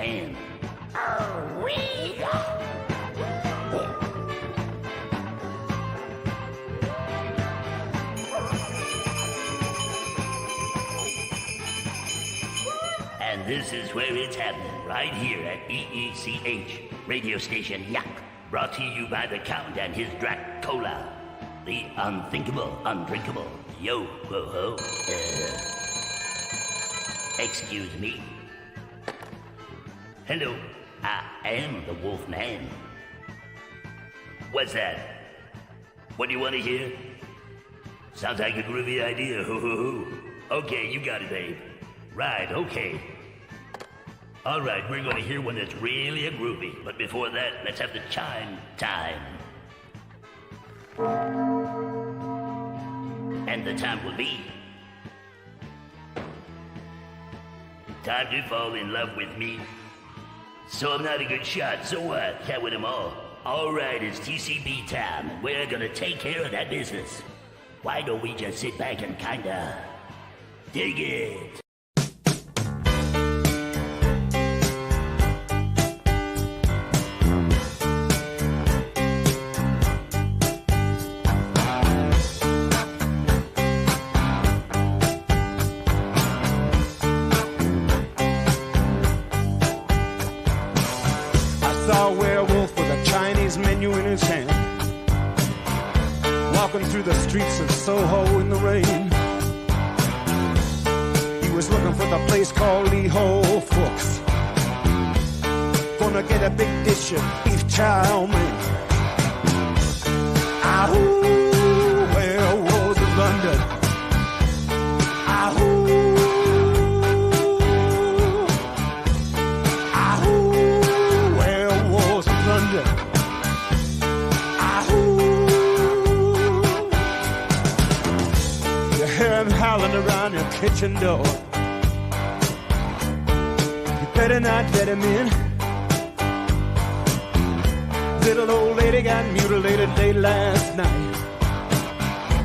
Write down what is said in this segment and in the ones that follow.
Wolfman. And this is where it's happening, right here at EECH, radio station Yak, brought to you by the Count and his Drac-Cola. The unthinkable, undrinkable. Yo, ho, ho. Excuse me. Hello, I am the Wolfman. What's that? What do you want to hear? Sounds like a groovy idea, ho, ho, ho. Okay, you got it, babe. Right, okay. All right, we're going to hear one that's really a groovy. But before that, let's have the chime time. And the time will be... time to fall in love with me. So I'm not a good shot, so what? Can't win them all. All right, it's TCB time, and we're going to take care of that business. Why don't we just sit back and kinda... dig it? Through the streets of Soho in the rain. He was looking for the place called Lee Ho Fooks. Gonna get a big dish of beef chow mein. Ahoo, werewolves of London. Ahoo, ahoo, werewolves of London. Howling around your kitchen door. You better not let him in. Little old lady got mutilated late last night.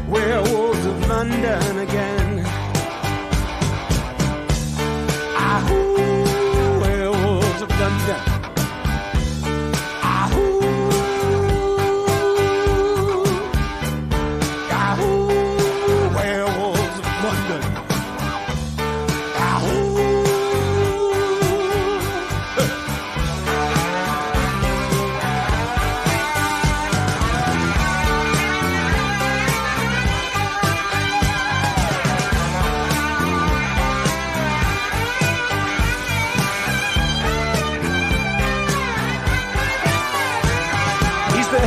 Werewolves of London again. Ahoo, werewolves of London.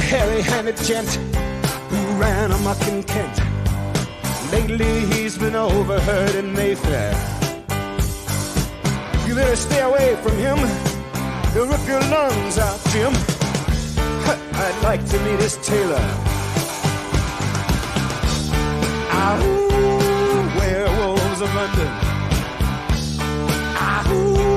Hairy-handed gent who ran amok in Kent. Lately he's been overheard in Mayfair. You better stay away from him. He'll rip your lungs out, Jim. I'd like to meet his tailor. Ahoo, werewolves of London. Ahoo.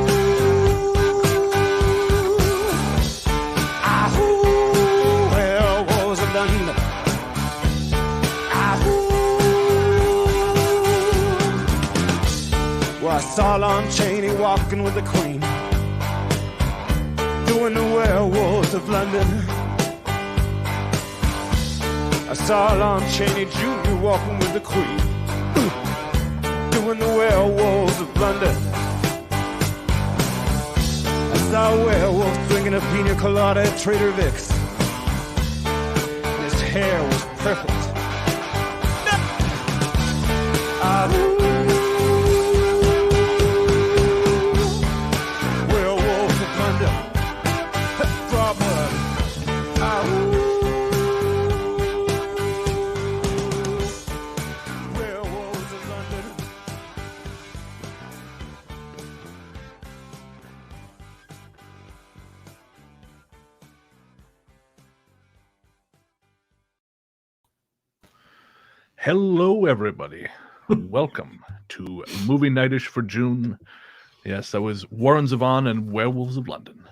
Well, I saw Lon Chaney walking with the Queen, doing the werewolves of London. I saw Lon Chaney Jr. walking with the Queen, doing the werewolves of London. I saw a werewolf drinking a pina colada at Trader Vic's. His hair was perfect. Werewolves of London. Draw blood. Werewolves of London. Hello, everybody. Welcome to Movie Nightish for June. Yes, that was Warren Zevon and Werewolves of London,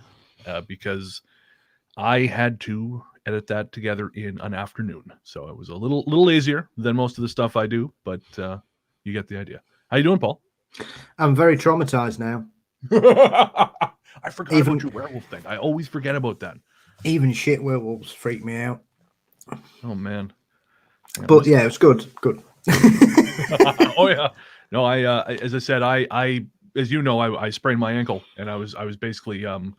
because I had to edit that together in an afternoon. So it was a little lazier than most of the stuff I do, but you get the idea. How you doing, Paul? I'm very traumatized now. I forgot about your werewolf thing. I always forget about that. Even shit werewolves freak me out. Oh man. But yeah, it was good. Good. Oh yeah. No, as I said, I as you know, I sprained my ankle, and I was basically on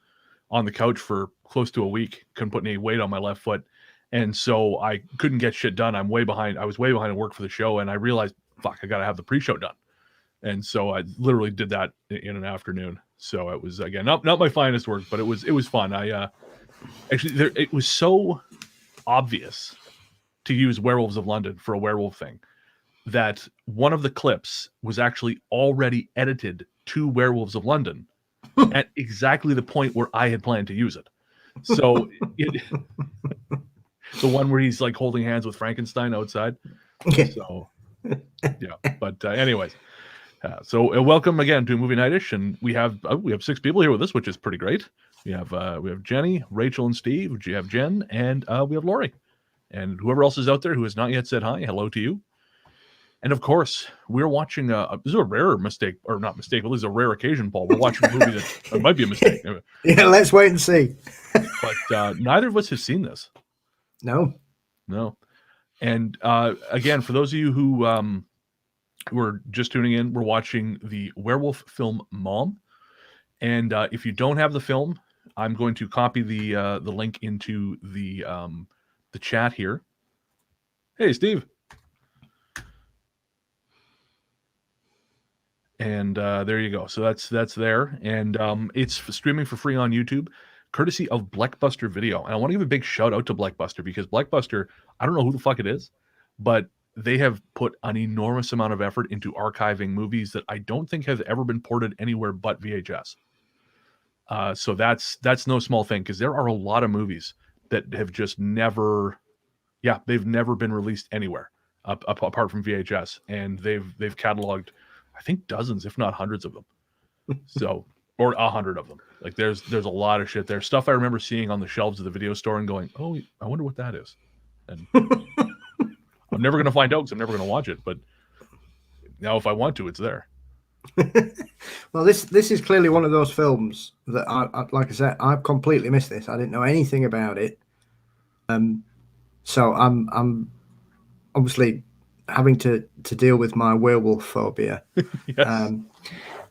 the couch for close to a week. Couldn't put any weight on my left foot, and so I couldn't get shit done. I'm way behind. I was way behind in work for the show, and I realized, fuck, I gotta have the pre-show done. And so I literally did that in an afternoon. So it was, again, not my finest work, but it was fun. Actually, it was so obvious to use Werewolves of London for a werewolf thing that one of the clips was actually already edited to Werewolves of London at exactly the point where I had planned to use it. So the one where he's like holding hands with Frankenstein outside. So yeah, but anyways. So welcome again to Movie Nightish, and we have 6 people here with us, which is pretty great. We have Jenny, Rachel, and Steve. We have Jen, and we have Lori, and whoever else is out there who has not yet said hi. Hello to you. And of course, we're watching. This is a rare mistake, or not mistake, but this is a rare occasion, Paul. We're watching a movie that might be a mistake. Yeah, let's wait and see. But neither of us have seen this. No. And again, for those of you who are just tuning in, we're watching the werewolf film Mom. And if you don't have the film, I'm going to copy the link into the chat here. Hey, Steve. And there you go. So that's there, and it's streaming for free on YouTube, courtesy of Blackbuster Video. And I want to give a big shout out to Blackbuster, because Blackbuster, I don't know who the fuck it is, but they have put an enormous amount of effort into archiving movies that I don't think have ever been ported anywhere but VHS. So that's no small thing, because there are a lot of movies that have just never been released anywhere apart from VHS, and they've cataloged, I think, dozens, if not hundreds of them. So, or 100 of them. Like there's a lot of shit there. Stuff I remember seeing on the shelves of the video store and going, oh, I wonder what that is. And I'm never going to find out because I'm never going to watch it. But now if I want to, it's there. Well, this is clearly one of those films that, I like I said, I've completely missed this. I didn't know anything about it. So I'm obviously having to deal with my werewolf phobia. Yes.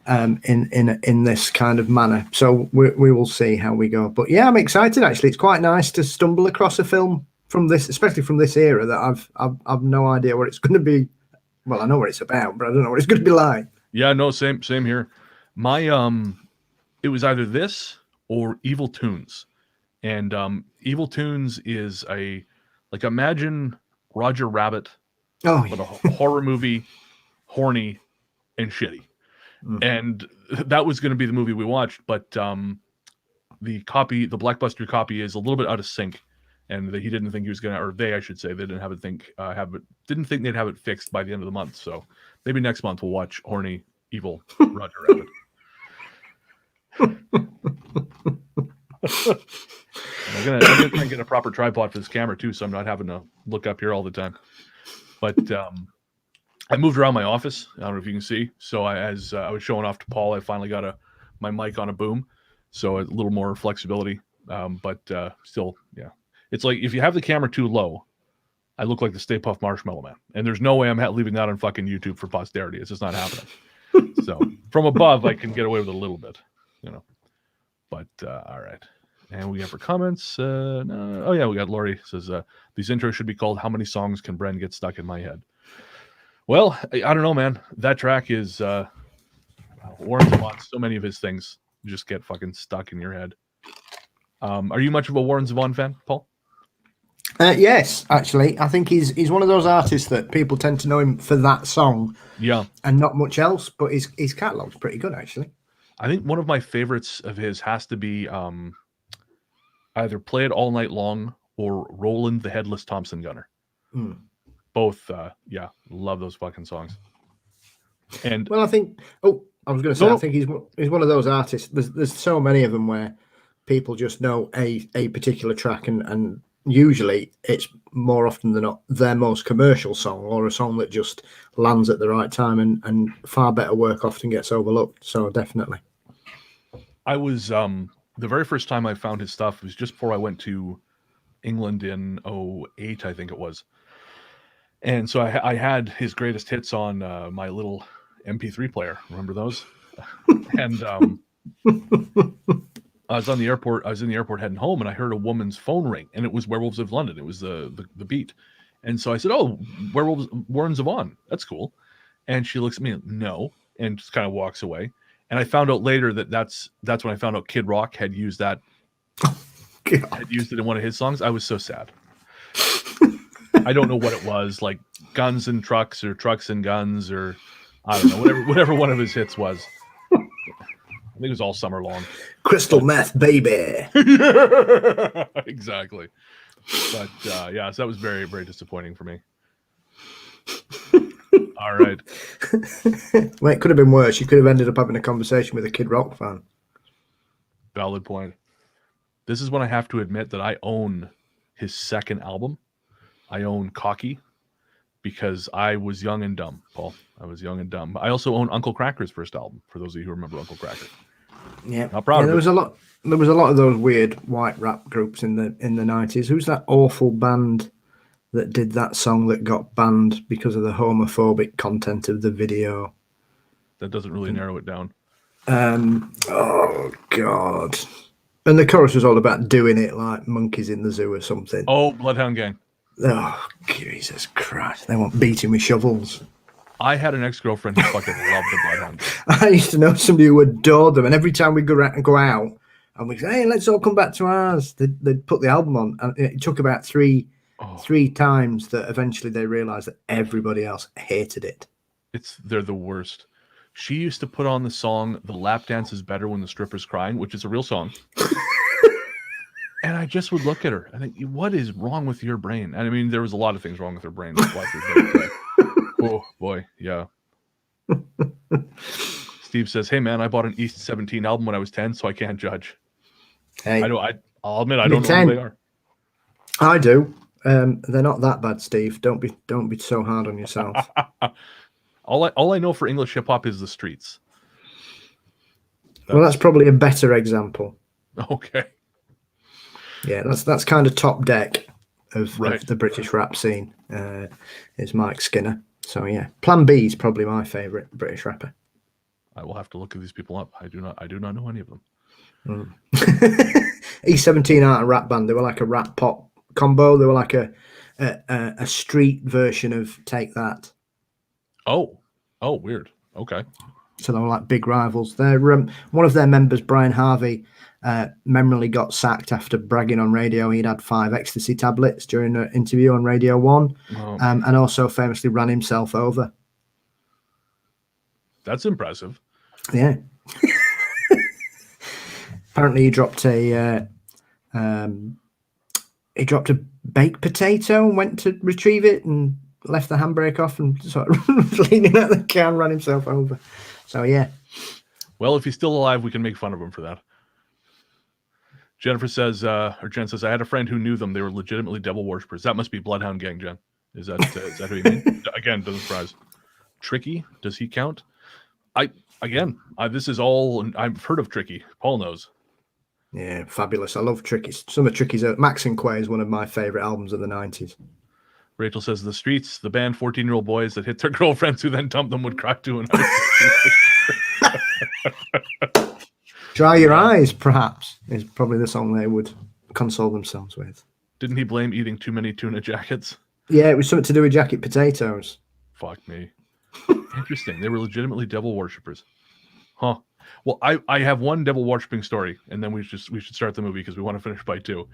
In this kind of manner. So we will see how we go. But yeah, I'm excited actually. It's quite nice to stumble across a film from this, especially from this era, that I've no idea what it's going to be. Well, I know what it's about, but I don't know what it's going to be like. Yeah, no, same here. My it was either this or Evil Toons. And Evil Toons is imagine Roger Rabbit, but a horror movie, horny and shitty. And that was going to be the movie we watched, but the Blackbuster copy is a little bit out of sync, and he didn't think he was going to, or they, I should say, they didn't didn't think they'd have it fixed by the end of the month. So maybe next month we'll watch horny, evil Roger Rabbit. I'm gonna try and get a proper tripod for this camera too, so I'm not having to look up here all the time. But I moved around my office. I don't know if you can see. So as I was showing off to Paul, I finally got my mic on a boom, so a little more flexibility. But still, yeah, it's like if you have the camera too low, I look like the Stay Puft Marshmallow Man, and there's no way I'm leaving that on fucking YouTube for posterity. It's just not happening. So from above, I can get away with a little bit, But all right. And we have for comments. No, oh yeah, we got Lori says these intros should be called "How Many Songs Can Bren Get Stuck in My Head?" Well, I don't know, man. That track is Warren Zevon. So many of his things just get fucking stuck in your head. Are you much of a Warren Zevon fan, Paul? Yes, actually, I think he's one of those artists that people tend to know him for that song, yeah, and not much else. But his catalog's pretty good, actually. I think one of my favorites of his has to be either "Play It All Night Long" or "Roland the Headless Thompson Gunner." Both, love those fucking songs. And well, I think. Oh, I was going to say, I think he's one of those artists. There's so many of them where people just know a particular track, and usually it's more often than not their most commercial song, or a song that just lands at the right time, and far better work often gets overlooked. So definitely. I was the very first time I found his stuff was just before I went to England in 08, I think it was. And so I had his greatest hits on my little MP3 player. Remember those? And I was in the airport heading home, and I heard a woman's phone ring, and it was Werewolves of London. It was the beat. And so I said, "Oh, Werewolves, Warren Zevon. That's cool." And she looks at me, no, and just kind of walks away. And I found out later that's when I found out Kid Rock had used that. Had used it in one of his songs. I was so sad. I don't know what it was, like Guns and Trucks or Trucks and Guns, or I don't know, whatever one of his hits was. I think it was All Summer Long. Crystal meth, baby. Exactly. But yeah, so that was very, very disappointing for me. All right. Well, it could have been worse. You could have ended up having a conversation with a Kid Rock fan. Valid point. This is when I have to admit that I own his second album. I own Cocky, because I was young and dumb, Paul. I was young and dumb. I also own Uncle Kracker's first album, for those of you who remember Uncle Kracker. Yeah, not proud of there it. was a lot. There was a lot of those weird white rap groups in the 90s. Who's that awful band that did that song that got banned because of the homophobic content of the video? That doesn't really narrow it down. Oh God! And the chorus was all about doing it like monkeys in the zoo or something. Oh, Bloodhound Gang. Oh Jesus Christ! They want beating with shovels. I had an ex-girlfriend who fucking loved the Bloodhound Gang. I used to know somebody who adored them, and every time we go out and we say, "Hey, let's all come back to ours," they'd put the album on, and it took about three times that eventually they realised that everybody else hated it. They're the worst. She used to put on the song "The Lap Dance Is Better When the Stripper's Crying," which is a real song. And I just would look at her. I think, what is wrong with your brain? And I mean, there was a lot of things wrong with her brain. Oh boy, yeah. Steve says, "Hey man, I bought an East 17 album when I was 10, so I can't judge." Hey, I'll admit I don't know who they are. I do. They're not that bad, Steve. Don't be so hard on yourself. All I know for English hip hop is The Streets. Well, that's probably a better example. Okay. Yeah, that's kind of top deck of the British rap scene. Is Mike Skinner. So yeah, Plan B is probably my favourite British rapper. I will have to look these people up. I do not know any of them. E17 aren't a rap band. They were like a rap pop combo. They were like a street version of Take That. Oh, weird. Okay. So they were like big rivals. They're one of their members, Brian Harvey, memorably got sacked after bragging on radio he'd had 5 ecstasy tablets during an interview on Radio 1, and also famously ran himself over. That's impressive. Yeah. Apparently he dropped a baked potato and went to retrieve it and left the handbrake off and sort of leaning out the car and ran himself over. So yeah. Well, if he's still alive, we can make fun of him for that. Jennifer says, Jen says, I had a friend who knew them. They were legitimately devil worshippers. That must be Bloodhound Gang, Jen. Is that who you mean? Again, doesn't surprise. Tricky, does he count? This is all, I've heard of Tricky. Paul knows. Yeah, fabulous. I love Tricky. Some of Tricky's, Max and Quay is one of my favorite albums of the 90s. Rachel says, The Streets, the band 14-year-old boys that hit their girlfriends who then dumped them would crack to an Dry Your Eyes, perhaps, is probably the song they would console themselves with. Didn't he blame eating too many tuna jackets? Yeah, it was something to do with jacket potatoes. Fuck me. Interesting. They were legitimately devil worshippers. Huh. Well, I have one devil worshipping story, and then we should start the movie because we want to finish by 2.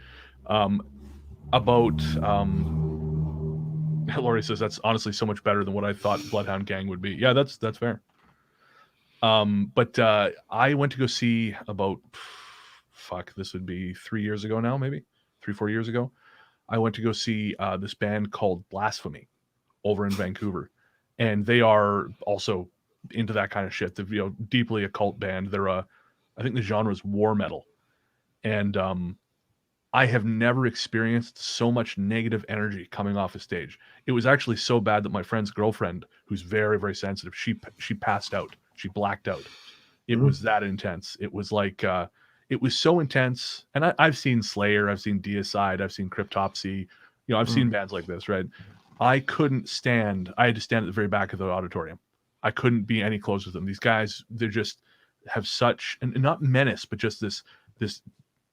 Laurie says that's honestly so much better than what I thought Bloodhound Gang would be. Yeah, that's fair. But I went to go see this would be 3 years ago now, maybe 3-4 years ago. I went to go see this band called Blasphemy over in Vancouver, and they are also into that kind of shit. They're deeply occult band. They're I think the genre is war metal, and I have never experienced so much negative energy coming off a stage. It was actually so bad that my friend's girlfriend, who's very, very sensitive, she passed out. She blacked out. It was that intense. It was like it was so intense. And I've seen Slayer, I've seen Deicide, I've seen Cryptopsy. I've seen bands like this, right? I couldn't stand. I had to stand at the very back of the auditorium. I couldn't be any closer to them. These guys, they're just have such, and not menace, but just this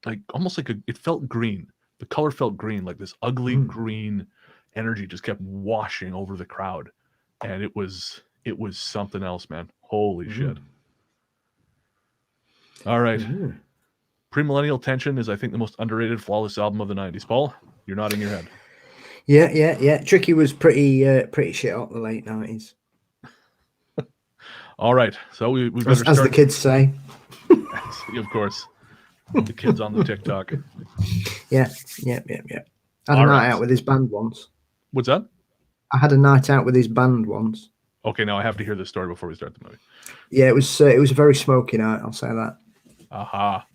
like almost like it felt green. The color felt green, like this ugly green energy just kept washing over the crowd. And it was something else, man. Holy shit. All right. Premillennial Tension is, I think, the most underrated flawless album of the 90s. Paul, you're nodding your head. Yeah. Tricky was pretty shit out the late 90s. All right. So we better as start. the kids say. Of course. The kids on the TikTok. Yeah. I had a night out with his band once. What's that? I had a night out with his band once. Okay, now I have to hear this story before we start the movie. Yeah, it was a very smoky night, I'll say that. Aha.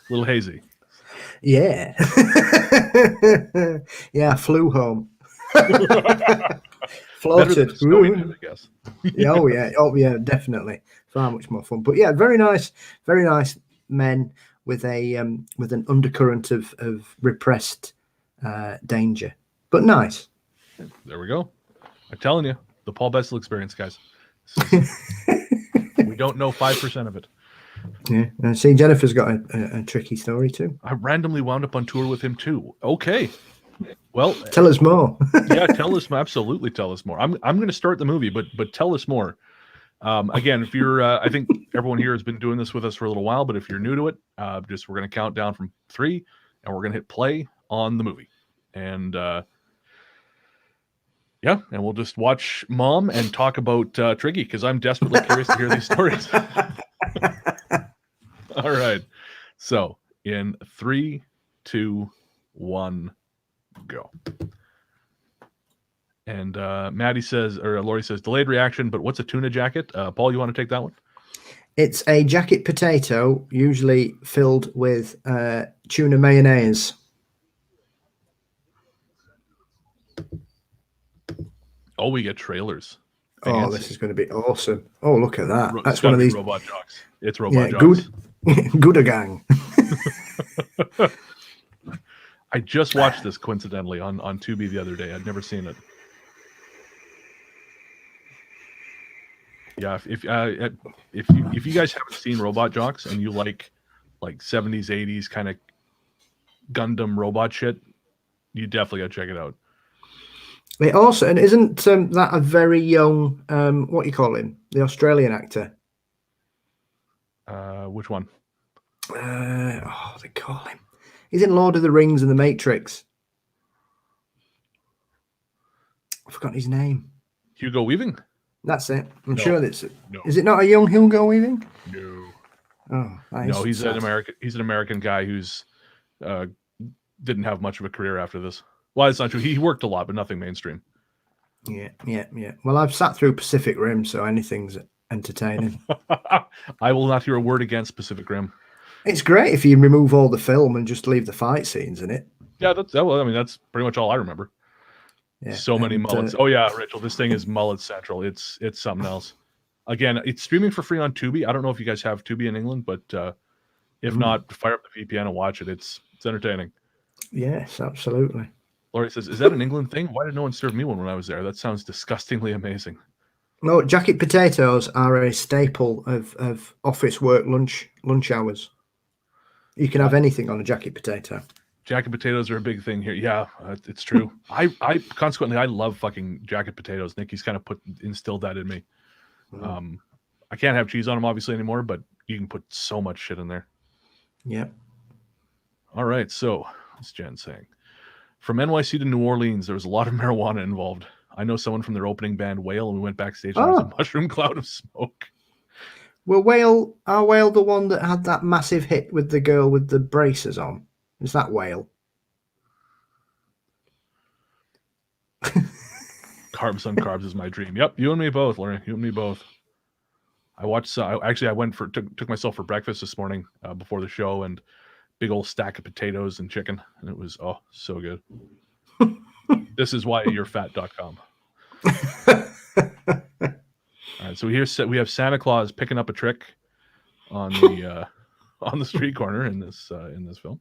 Little hazy. Yeah. Yeah, I flew home. Floated. I guess. Oh yeah, definitely. Far much more fun. But yeah, very nice men with an undercurrent of repressed danger. But nice. There we go. I'm telling you, the Paul Bessel experience, guys. We don't know 5% of it. Yeah, and see, Jennifer's got a tricky story too. I randomly wound up on tour with him too. Okay, well, tell us more. Yeah, tell us. Absolutely, tell us more. I'm going to start the movie, but tell us more. Again, if you're, I think everyone here has been doing this with us for a little while, but if you're new to it, we're going to count down from 3, and we're going to hit play on the movie, and yeah, and we'll just watch Mom and talk about Triggy because I'm desperately curious to hear these stories. All right. So in 3, 2, 1, go. And Maddie says, or Lori says, delayed reaction, but what's a tuna jacket? Paul, you want to take that one? It's a jacket potato, usually filled with tuna mayonnaise. Oh, we get trailers. Fancy. Oh, this is going to be awesome. Oh, look at that. That's one of these. Robot Jocks. It's Robot Jocks. Good gang. I just watched this coincidentally on Tubi the other day. I'd never seen it. Yeah, if you guys haven't seen Robot Jocks and you like 70s, 80s kind of Gundam robot shit, you definitely gotta check it out. It also, and isn't that a very young, what you call him, the Australian actor? Which one? They call him. He's in Lord of the Rings and The Matrix. I've forgotten his name. Hugo Weaving? That's it. I'm sure that's it. No. Is it not a young Hugo Weaving? No. Oh, no, he's an American. He's an American guy who's didn't have much of a career after this. Well, it's not true. He worked a lot, but nothing mainstream. Yeah. Well, I've sat through Pacific Rim, so anything's entertaining. I will not hear a word against Pacific Rim. It's great if you remove all the film and just leave the fight scenes in it. Yeah, that's pretty much all I remember. Yeah, so many mullets. Oh yeah, Rachel, this thing is mullet central. It's something else. Again, it's streaming for free on Tubi. I don't know if you guys have Tubi in England, but if not, fire up the VPN and watch it. It's entertaining. Yes, absolutely. Laurie says, "Is that an England thing? Why did no one serve me one when I was there? That sounds disgustingly amazing." No, jacket potatoes are a staple of office work lunch hours. You can have anything on a jacket potato. Jacket potatoes are a big thing here. Yeah, it's true. I consequently, I love fucking jacket potatoes. Nikki's kind of instilled that in me. I can't have cheese on them obviously anymore, but you can put so much shit in there. Yeah. All right. So what's Jen saying? From NYC to New Orleans, there was a lot of marijuana involved. I know someone from their opening band, Whale, and we went backstage and there was a mushroom cloud of smoke. Well, Whale the one that had that massive hit with the girl with the braces on? Is that Whale? Carbs on carbs is my dream. Yep, you and me both, Lauren. You and me both. I watched. I went took myself for breakfast this morning before the show, and big old stack of potatoes and chicken, and it was so good. This is why you're fat.com. All So we have Santa Claus picking up a trick on the on the street corner in this film.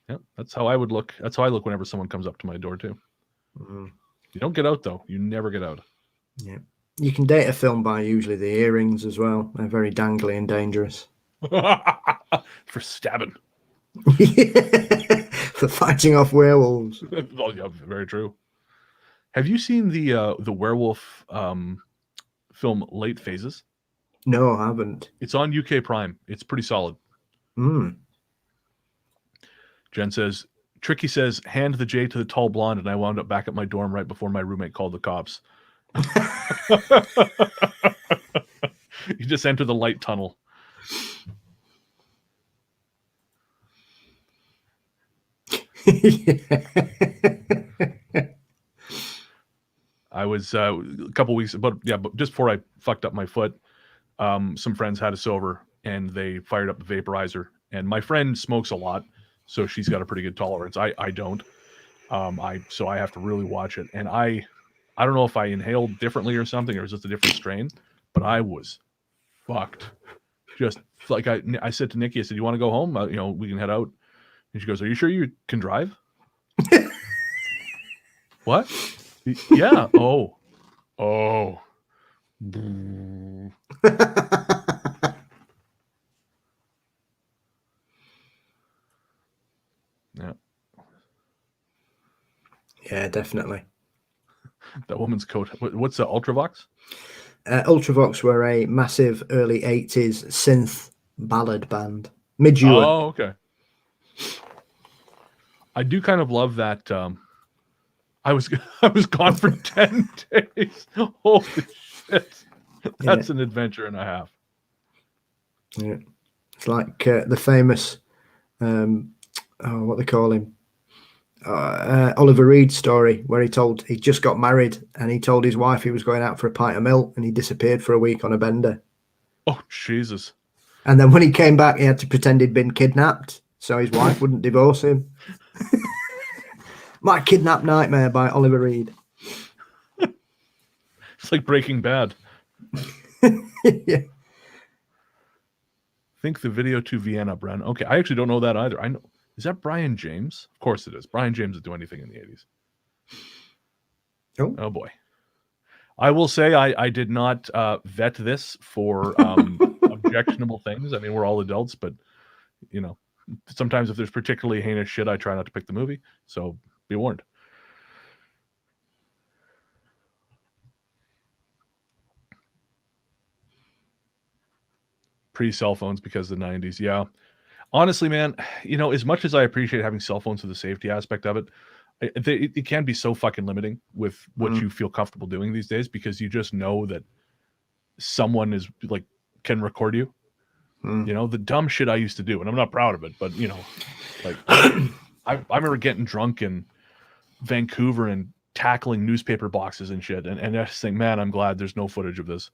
Yeah, that's how I would look. That's how I look whenever someone comes up to my door too. Mm. You don't get out though. You never get out. Yeah. You can date a film by usually the earrings as well. They're very dangly and dangerous. For stabbing. For fighting off werewolves. Oh, yeah, very true. Have you seen the werewolf film Late Phases? No, I haven't. It's on UK Prime. It's pretty solid. Jen says, Tricky says, hand the J to the tall blonde, and I wound up back at my dorm right before my roommate called the cops. You just enter the light tunnel. I was a couple weeks, but just before I fucked up my foot, some friends had us over and they fired up the vaporizer. And my friend smokes a lot, so she's got a pretty good tolerance. I don't. So I have to really watch it. And I don't know if I inhaled differently or something, or it was just a different strain, but I was fucked. Just like I said to Nikki, I said, "You want to go home? We can head out." And she goes, "Are you sure you can drive?" What? Yeah. Oh. Yeah. Yeah, definitely. That woman's coat. What's the Ultravox? Ultravox were a massive early 80s synth ballad band. Mid-Ewan. Oh, okay. I do kind of love that. I was gone for 10 days. Holy shit. That's an adventure and a half. Yeah. It's like the famous, what they call him? Oliver Reed story where he just got married and he told his wife he was going out for a pint of milk and he disappeared for a week on a bender. Oh, Jesus. And then when he came back, he had to pretend he'd been kidnapped so his wife wouldn't divorce him. My Kidnap Nightmare by Oliver Reed. It's like Breaking Bad. Yeah. Think the video to Vienna, Bren. Okay, I actually don't know that either. I know. Is that Brian James? Of course it is. Brian James would do anything in the 80s. Oh boy. I will say I did not vet this for objectionable things. I mean, we're all adults, but sometimes if there's particularly heinous shit, I try not to pick the movie. So be warned. Pre-cell phones because of the 90s. Yeah. Honestly, man, as much as I appreciate having cell phones for the safety aspect of it, it can be so fucking limiting with what you feel comfortable doing these days because you just know that someone is like can record you. The dumb shit I used to do, and I'm not proud of it, but like I remember getting drunk in Vancouver and tackling newspaper boxes and shit, and I just think, man, I'm glad there's no footage of this.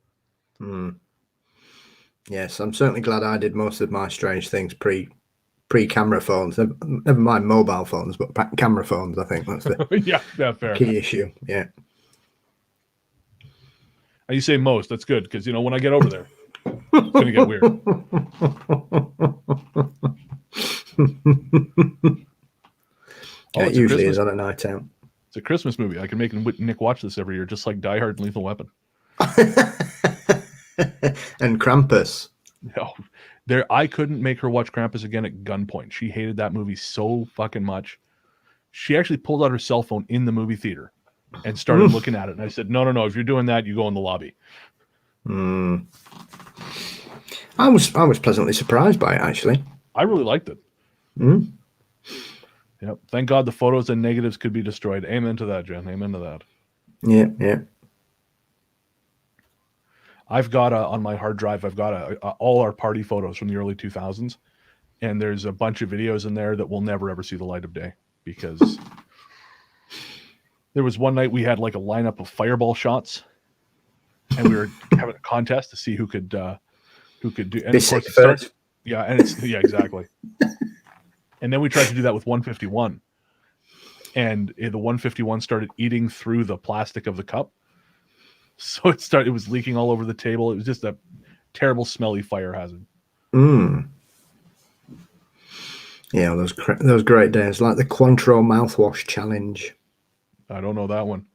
Yes, I'm certainly glad I did most of my strange things pre-camera phones. Never mind mobile phones, but camera phones. I think that's the yeah, fair. Key issue. Yeah. And you say most. That's good because when I get over there, it's gonna get weird. It usually is on a night out. It's a Christmas movie. I can make Nick watch this every year, just like Die Hard and Lethal Weapon. And Krampus. No, I couldn't make her watch Krampus again at gunpoint. She hated that movie so fucking much. She actually pulled out her cell phone in the movie theater and started looking at it. And I said, no. If you're doing that, you go in the lobby. I was pleasantly surprised by it, actually. I really liked it. Yep. Thank God the photos and negatives could be destroyed. Amen to that, Jen. Amen to that. Yeah. I've got on my hard drive, I've got all our party photos from the early 2000s. And there's a bunch of videos in there that will never, ever see the light of day because there was one night we had like a lineup of fireball shots and we were having a contest to see who could do. And of course it starts, exactly. And then we tried to do that with 151 and the 151 started eating through the plastic of the cup. So it was leaking all over the table. It was just a terrible, smelly fire hazard. Yeah, those great days, like the Cointreau mouthwash challenge. I don't know that one.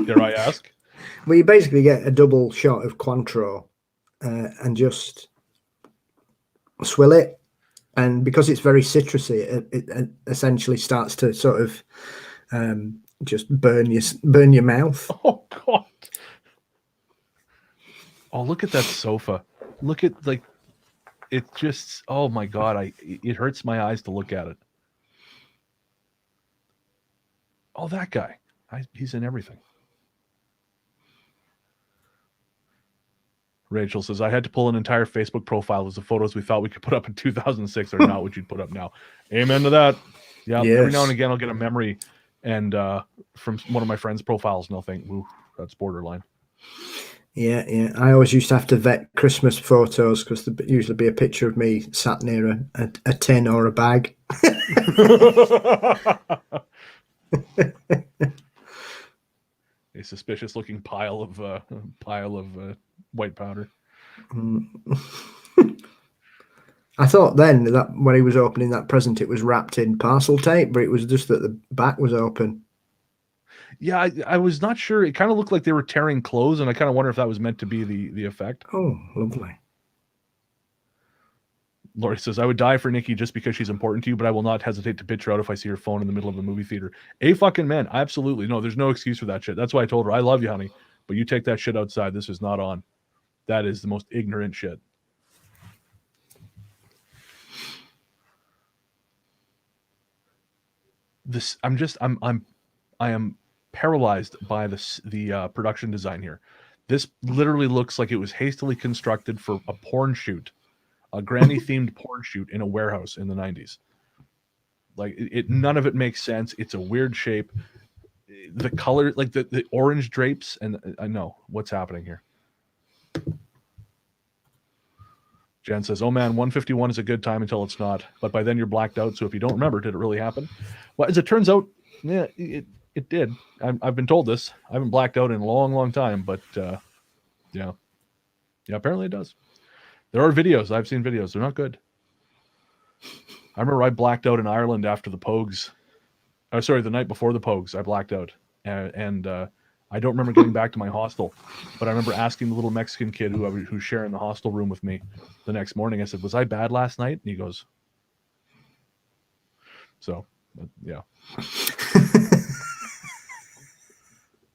Dare I ask? Well, you basically get a double shot of Cointreau and just swill it. And because it's very citrusy, it essentially starts to sort of just burn your mouth. Oh, God. Oh, look at that sofa. Look at, like, it just, oh, my God. It hurts my eyes to look at it. Oh, that guy. He's in everything. Rachel says, I had to pull an entire Facebook profile as the photos we thought we could put up in 2006 are not what you'd put up now. Amen to that. Yeah, Yes. Every now and again I'll get a memory and from one of my friends' profiles and I'll think, ooh, that's borderline. Yeah. I always used to have to vet Christmas photos because there'd usually be a picture of me sat near a tin or a bag. A suspicious-looking pile of white powder. I thought then that when he was opening that present, it was wrapped in parcel tape, but it was just that the back was open. Yeah, I was not sure. It kind of looked like they were tearing clothes, and I kind of wonder if that was meant to be the effect. Oh, lovely. Lori says, I would die for Nikki just because she's important to you, but I will not hesitate to pitch her out if I see her phone in the middle of a movie theater. A fucking man. Absolutely. No, there's no excuse for that shit. That's why I told her, I love you, honey, but you take that shit outside. This is not on. That is the most ignorant shit. I am paralyzed by the production design here. This literally looks like it was hastily constructed for a porn shoot. A granny-themed porn shoot in a warehouse in the 90s. Like, none of it makes sense. It's a weird shape. The color, like the orange drapes, and I know what's happening here. Jen says, oh man, 151 is a good time until it's not. But by then you're blacked out, so if you don't remember, did it really happen? Well, as it turns out, yeah, it did. I've been told this. I haven't blacked out in a long, long time, but yeah, apparently it does. There are videos. I've seen videos. They're not good. I remember I blacked out in Ireland after the Pogues. Oh, sorry, the night before the Pogues, I blacked out. And I don't remember getting back to my hostel. But I remember asking the little Mexican kid who's sharing the hostel room with me the next morning. I said, was I bad last night? And he goes, so, yeah.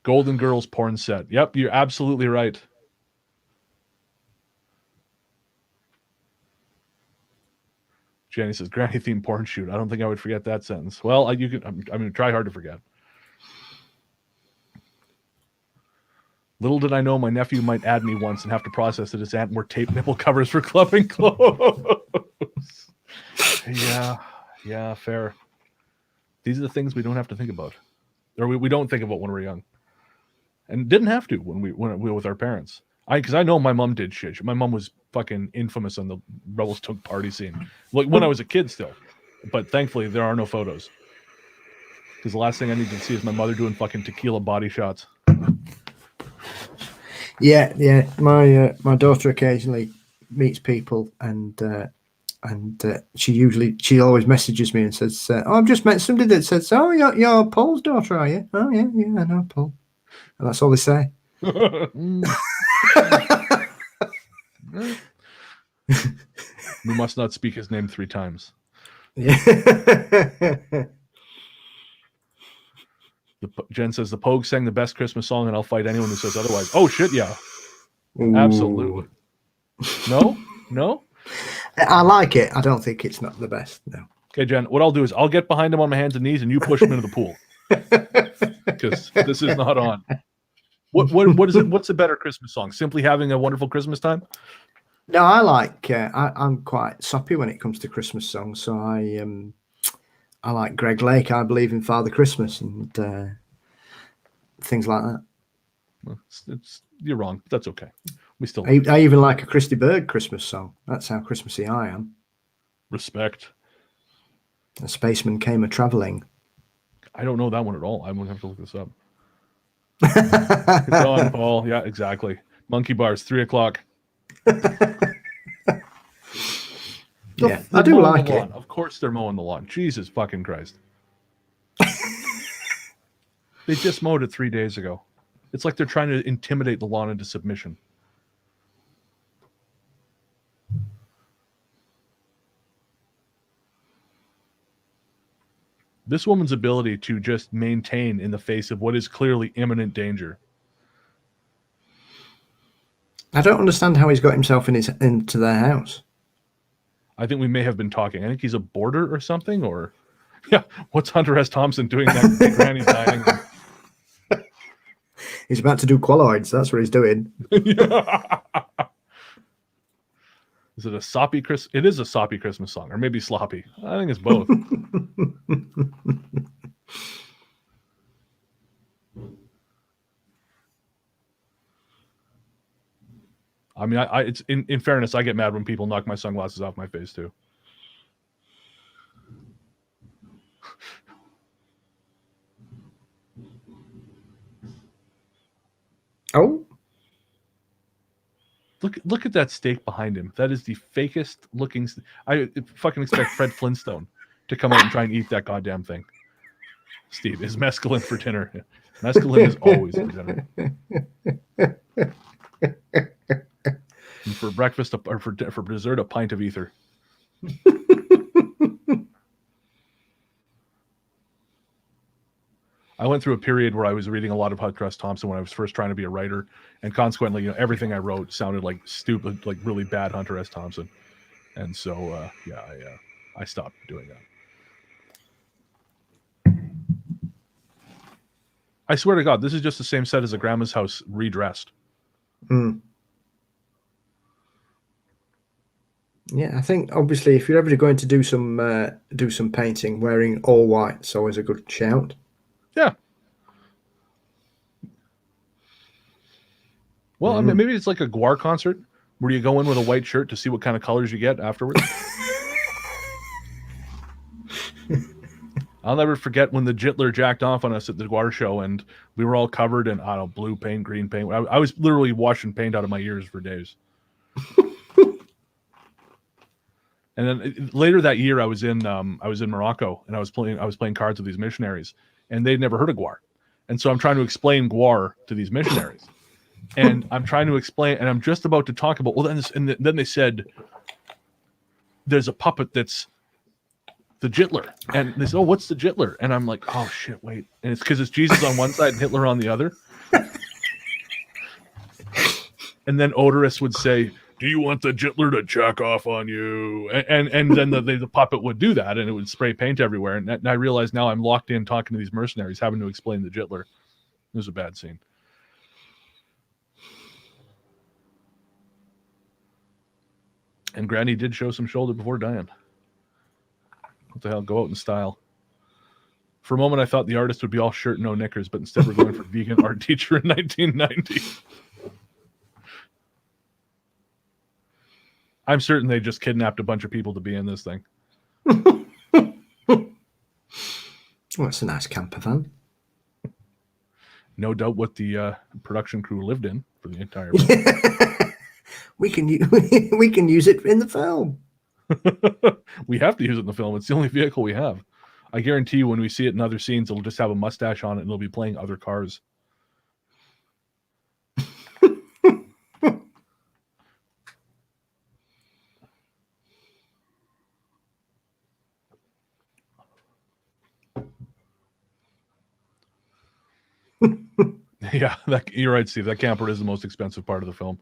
Golden Girls porn set. Yep, you're absolutely right. Jenny says, granny themed porn shoot. I don't think I would forget that sentence. Well, I'm going to try hard to forget. Little did I know my nephew might add me once and have to process that his aunt wore tape nipple covers for clubbing clothes. Yeah, fair. These are the things we don't have to think about. Or we don't think about when we're young. And didn't have to when we were with our parents. Because I know my mom did shit. My mom was fucking infamous on the Rebels Took party scene. Like when I was a kid still. But thankfully, there are no photos. Because the last thing I need to see is my mother doing fucking tequila body shots. Yeah. My daughter occasionally meets people and she always messages me and says, "Oh, I've just met somebody that says, oh, you're Paul's daughter, are you? Oh, yeah, I know Paul." And that's all they say. We must not speak his name 3 times. Yeah. Jen says the Pogues sang the best Christmas song, and I'll fight anyone who says otherwise. Oh shit, yeah. Ooh. Absolutely. No. I like it. I don't think it's not the best. No. Okay, Jen. What I'll do is I'll get behind him on my hands and knees, and you push him into the pool because this is not on. What is it? What's a better Christmas song? Simply Having a Wonderful Christmas Time? No, I like. I'm quite soppy when it comes to Christmas songs, so I like Greg Lake. I Believe in Father Christmas and things like that. Well, you're wrong. But that's okay. We still. I even like a Christy Berg Christmas song. That's how Christmassy I am. Respect. A spaceman came a traveling. I don't know that one at all. I'm gonna have to look this up. It's on, Paul. Yeah, exactly. Monkey bars, 3:00. Yeah, I do like the it. lawn. Of course they're mowing the lawn. Jesus fucking Christ. They just mowed it 3 days ago. It's like they're trying to intimidate the lawn into submission. This woman's ability to just maintain in the face of what is clearly imminent danger. I don't understand how he's got himself into their house. I think we may have been talking. I think he's a boarder or something. Or, yeah, what's Hunter S. Thompson doing next to Granny's dining room? He's about to do qualoids. That's what he's doing. Is it a soppy Chris? It is a soppy Christmas song, or maybe sloppy. I think it's both. I mean, it's in fairness, I get mad when people knock my sunglasses off my face too. Oh, look at that steak behind him. That is the fakest looking. I fucking expect Fred Flintstone to come out and try and eat that goddamn thing. Steve, is mescaline for dinner? Mescaline is always for dinner. And for breakfast or for dessert, a pint of ether. I went through a period where I was reading a lot of Hunter S. Thompson when I was first trying to be a writer, and consequently, everything I wrote sounded like stupid, like really bad Hunter S. Thompson, and so I stopped doing that. I swear to God, this is just the same set as a grandma's house redressed. Mm. Yeah, I think obviously if you're ever going to do some painting, wearing all white is always a good shout. Yeah. Well, I mean, maybe it's like a Gwar concert where you go in with a white shirt to see what kind of colors you get afterwards. I'll never forget when the Jitler jacked off on us at the Gwar show, and we were all covered in, I don't know, blue paint, green paint. I was literally washing paint out of my ears for days. And then later that year, I was in Morocco, and I was playing cards with these missionaries, and they'd never heard of Gwar, and so I'm trying to explain Gwar to these missionaries, and I'm trying to explain, and I'm just about to talk about then they said there's a puppet that's the Jitler, and they said, oh, what's the Jitler? And I'm like, oh shit, wait, and it's because it's Jesus on one side and Hitler on the other. And then Odorous would say, do you want the Jitler to jack off on you? And then the puppet would do that, and it would spray paint everywhere. And I realized now I'm locked in talking to these mercenaries, having to explain the Jitler. It was a bad scene. And Granny did show some shoulder before dying. What the hell? Go out in style. For a moment, I thought the artist would be all shirt, no knickers, but instead we're going for vegan art teacher in 1990. I'm certain they just kidnapped a bunch of people to be in this thing. Well, it's a nice camper van. No doubt what the production crew lived in for the entire we can use it in the film. We have to use it in the film. It's the only vehicle we have. I guarantee you when we see it in other scenes, it'll just have a mustache on it and it'll be playing other cars. Yeah, you're right, Steve. That camper is the most expensive part of the film.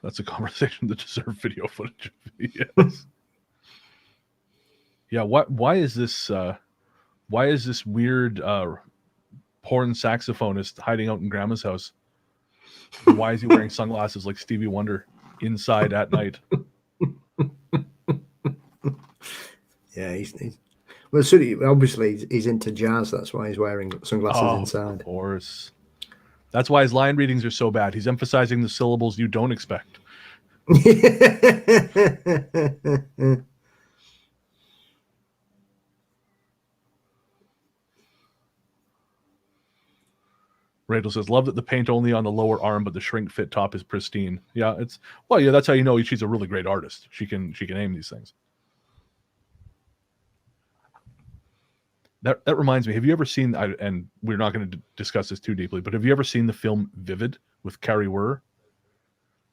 That's a conversation that deserves video footage. Yes. Yeah. Why is this weird porn saxophonist hiding out in Grandma's house? Why is he wearing sunglasses like Stevie Wonder inside at night? Yeah, well, obviously he's into jazz. That's why he's wearing sunglasses inside. Of course. That's why his line readings are so bad. He's emphasizing the syllables you don't expect. Rachel says, love that the paint only on the lower arm, but the shrink fit top is pristine. Yeah, that's how you know she's a really great artist. She can aim these things. That reminds me, have you ever seen, and we're not going to discuss this too deeply, but have you ever seen the film Vivid with Carrie Werr?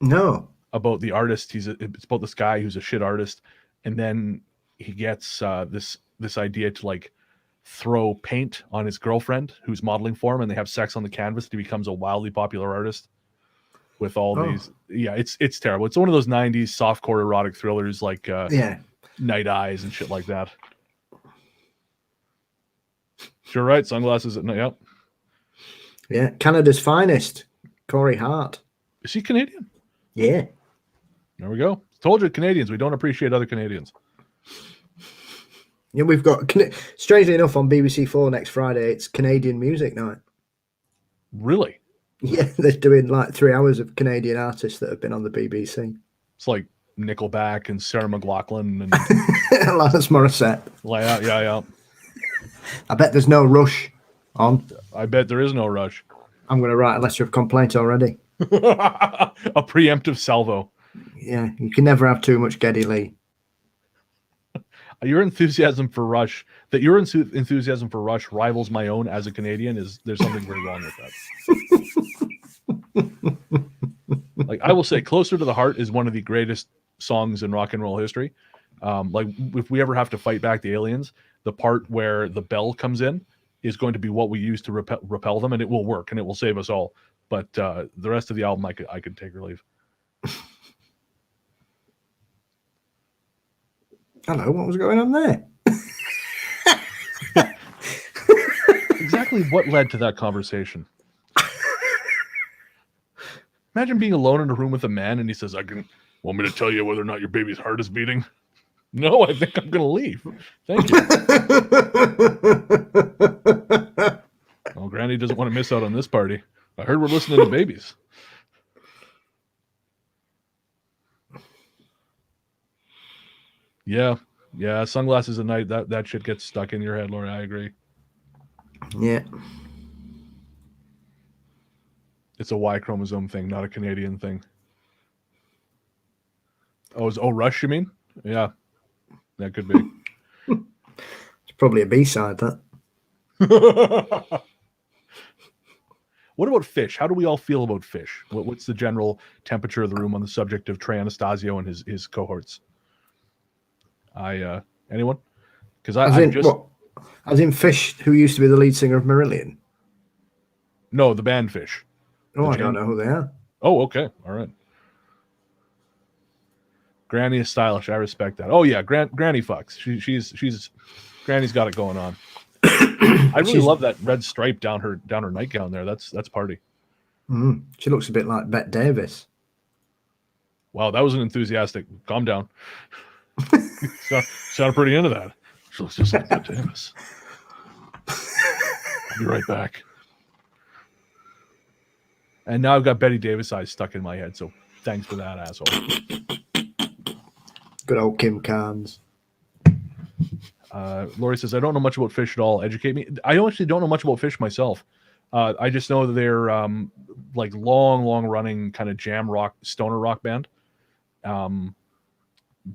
No. About the artist. It's about this guy who's a shit artist, and then he gets this idea to like throw paint on his girlfriend who's modeling for him, and they have sex on the canvas, and he becomes a wildly popular artist with all these. Yeah, it's terrible. It's one of those 90s softcore erotic thrillers like Night Eyes and shit like that. You're right. Sunglasses at night. Yep. Yeah. Canada's finest, Corey Hart. Is he Canadian? Yeah. There we go. Told you, Canadians. We don't appreciate other Canadians. Yeah, we've got, strangely enough, on BBC 4 next Friday, it's Canadian music night. Really? Yeah, they're doing like 3 hours of Canadian artists that have been on the BBC. It's like Nickelback and Sarah McLachlan and Alanis Morissette. Yeah. I bet there's no Rush on. I bet there is no Rush. I'm going to write a letter of complaint already. A preemptive salvo. Yeah, you can never have too much Geddy Lee. Your enthusiasm for Rush rivals my own as a Canadian. There's something very wrong with that. Like, I will say, Closer to the Heart is one of the greatest songs in rock and roll history. Like, if we ever have to fight back the aliens, the part where the bell comes in is going to be what we use to repel them, and it will work, and it will save us all. But the rest of the album, I could take or leave. Hello, what was going on there? Exactly what led to that conversation? Imagine being alone in a room with a man and he says, want me to tell you whether or not your baby's heart is beating? No, I think I'm going to leave. Thank you. Well, Granny doesn't want to miss out on this party. I heard we're listening to babies. Yeah. Sunglasses at night. That shit gets stuck in your head, Lori. I agree. Yeah. It's a Y chromosome thing, not a Canadian thing. Oh, Rush, you mean? Yeah. That could be. It's probably a B-side, that. What about Fish? How do we all feel about Fish? What's the general temperature of the room on the subject of Trey Anastasio and his cohorts? Anyone? Because as in Fish, who used to be the lead singer of Marillion? No, the band Fish. I don't know who they are. Oh, okay, all right. Granny is stylish. I respect that. Oh yeah, Granny fucks. She's Granny's got it going on. I really love that red stripe down her nightgown there. That's party. She looks a bit like Bette Davis. Wow, that was an enthusiastic. Calm down. Sounded pretty into that. She looks just like Bette Davis. I'll be right back. And now I've got Betty Davis eyes stuck in my head. So thanks for that, asshole. Good old Kim Carnes. Lori says, I don't know much about Fish at all. Educate me. I actually don't know much about Fish myself. I just know that they're like long running kind of jam rock, stoner rock band.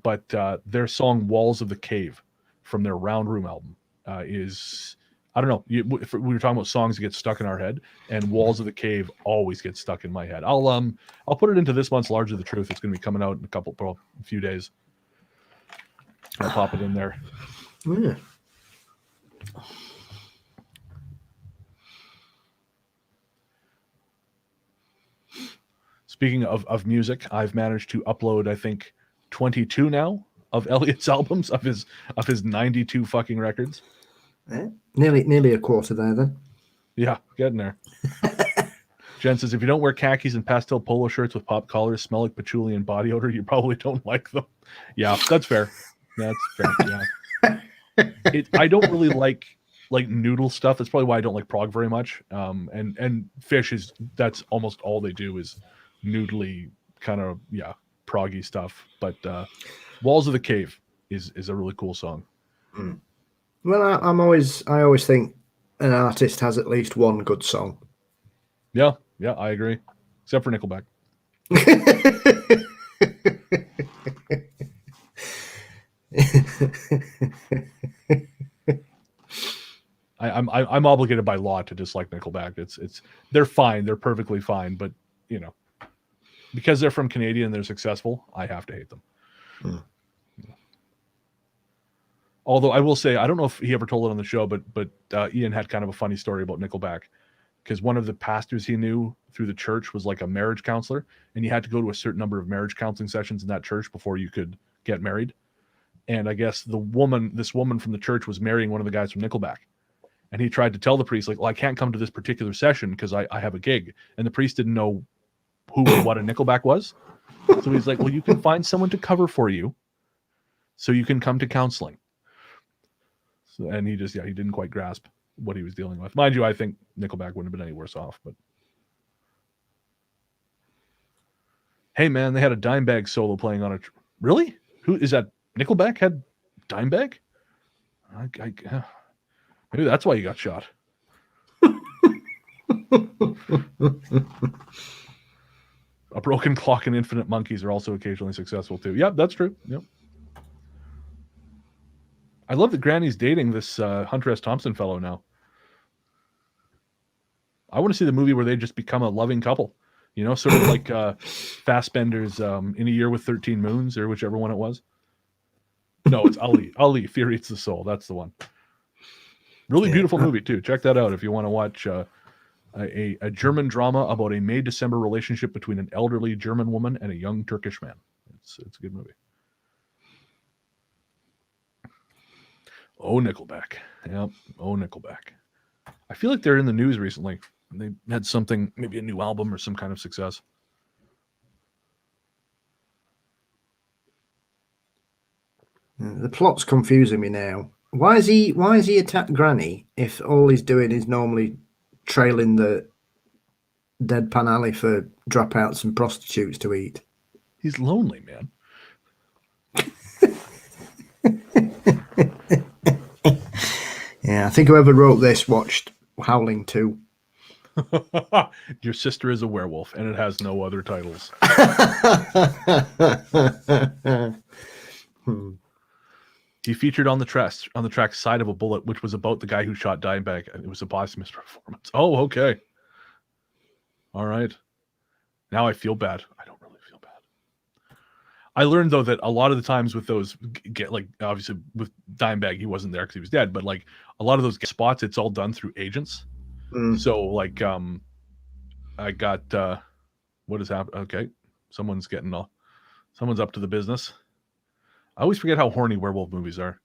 But their song Walls of the Cave from their Round Room album is, I don't know. We were talking about songs that get stuck in our head, and Walls of the Cave always gets stuck in my head. I'll put it into this month's Larger the Truth. It's going to be coming out in a few days. I'll pop it in there. Yeah. Speaking of music, I've managed to upload, I think, 22 now of Elliot's albums, of his 92 fucking records. Yeah. Nearly a quarter there then. Yeah, getting there. Jen says, if you don't wear khakis and pastel polo shirts with pop collars, smell like patchouli and body odor, you probably don't like them. Yeah, that's fair. That's fair. Yeah. I don't really like noodle stuff. That's probably why I don't like prog very much. And Fish that's almost all they do is noodly kind of proggy stuff. But Walls of the Cave is a really cool song. Well, I always think an artist has at least one good song. Yeah, I agree. Except for Nickelback. I'm obligated by law to dislike Nickelback. They're fine. They're perfectly fine. But, you know, because they're from Canadian and they're successful, I have to hate them. Although I will say, I don't know if he ever told it on the show, but Ian had kind of a funny story about Nickelback, because one of the pastors he knew through the church was like a marriage counselor, and you had to go to a certain number of marriage counseling sessions in that church before you could get married. And I guess this woman from the church was marrying one of the guys from Nickelback. And he tried to tell the priest, like, well, I can't come to this particular session because I have a gig. And the priest didn't know who or what a Nickelback was. So he's like, well, you can find someone to cover for you so you can come to counseling. So, and he didn't quite grasp what he was dealing with. Mind you, I think Nickelback wouldn't have been any worse off. But hey, man, they had a Dimebag solo playing on a... Really? Who is that? Nickelback had Dimebag? Maybe that's why he got shot. A Broken Clock and Infinite Monkeys are also occasionally successful too. Yep, that's true. Yep. I love that Granny's dating this Hunter S. Thompson fellow now. I want to see the movie where they just become a loving couple. You know, sort of like Fassbender's In a Year with 13 Moons, or whichever one it was. No, it's Ali. Ali, Fear Eats the Soul. That's the one. Really beautiful movie, too. Check that out if you want to watch a German drama about a May-December relationship between an elderly German woman and a young Turkish man. It's a good movie. Oh, Nickelback. Yep. Oh, Nickelback. I feel like they're in the news recently. They had something, maybe a new album or some kind of success. The plot's confusing me now. Why is he attacked Granny if all he's doing is normally trailing the Deadpan Alley for dropouts and prostitutes to eat? He's lonely, man. Yeah, I think whoever wrote this watched Howling 2. Your Sister is a Werewolf, and it has no other titles. He featured on the track Side of a Bullet, which was about the guy who shot Dimebag. It was a posthumous performance. Oh, okay. All right. Now I feel bad. I don't really feel bad. I learned, though, that a lot of the times with those, like, obviously with Dimebag, he wasn't there because he was dead, but like a lot of those spots, it's all done through agents. So like, I got, what has happened? Okay. Someone's up to the business. I always forget how horny werewolf movies are.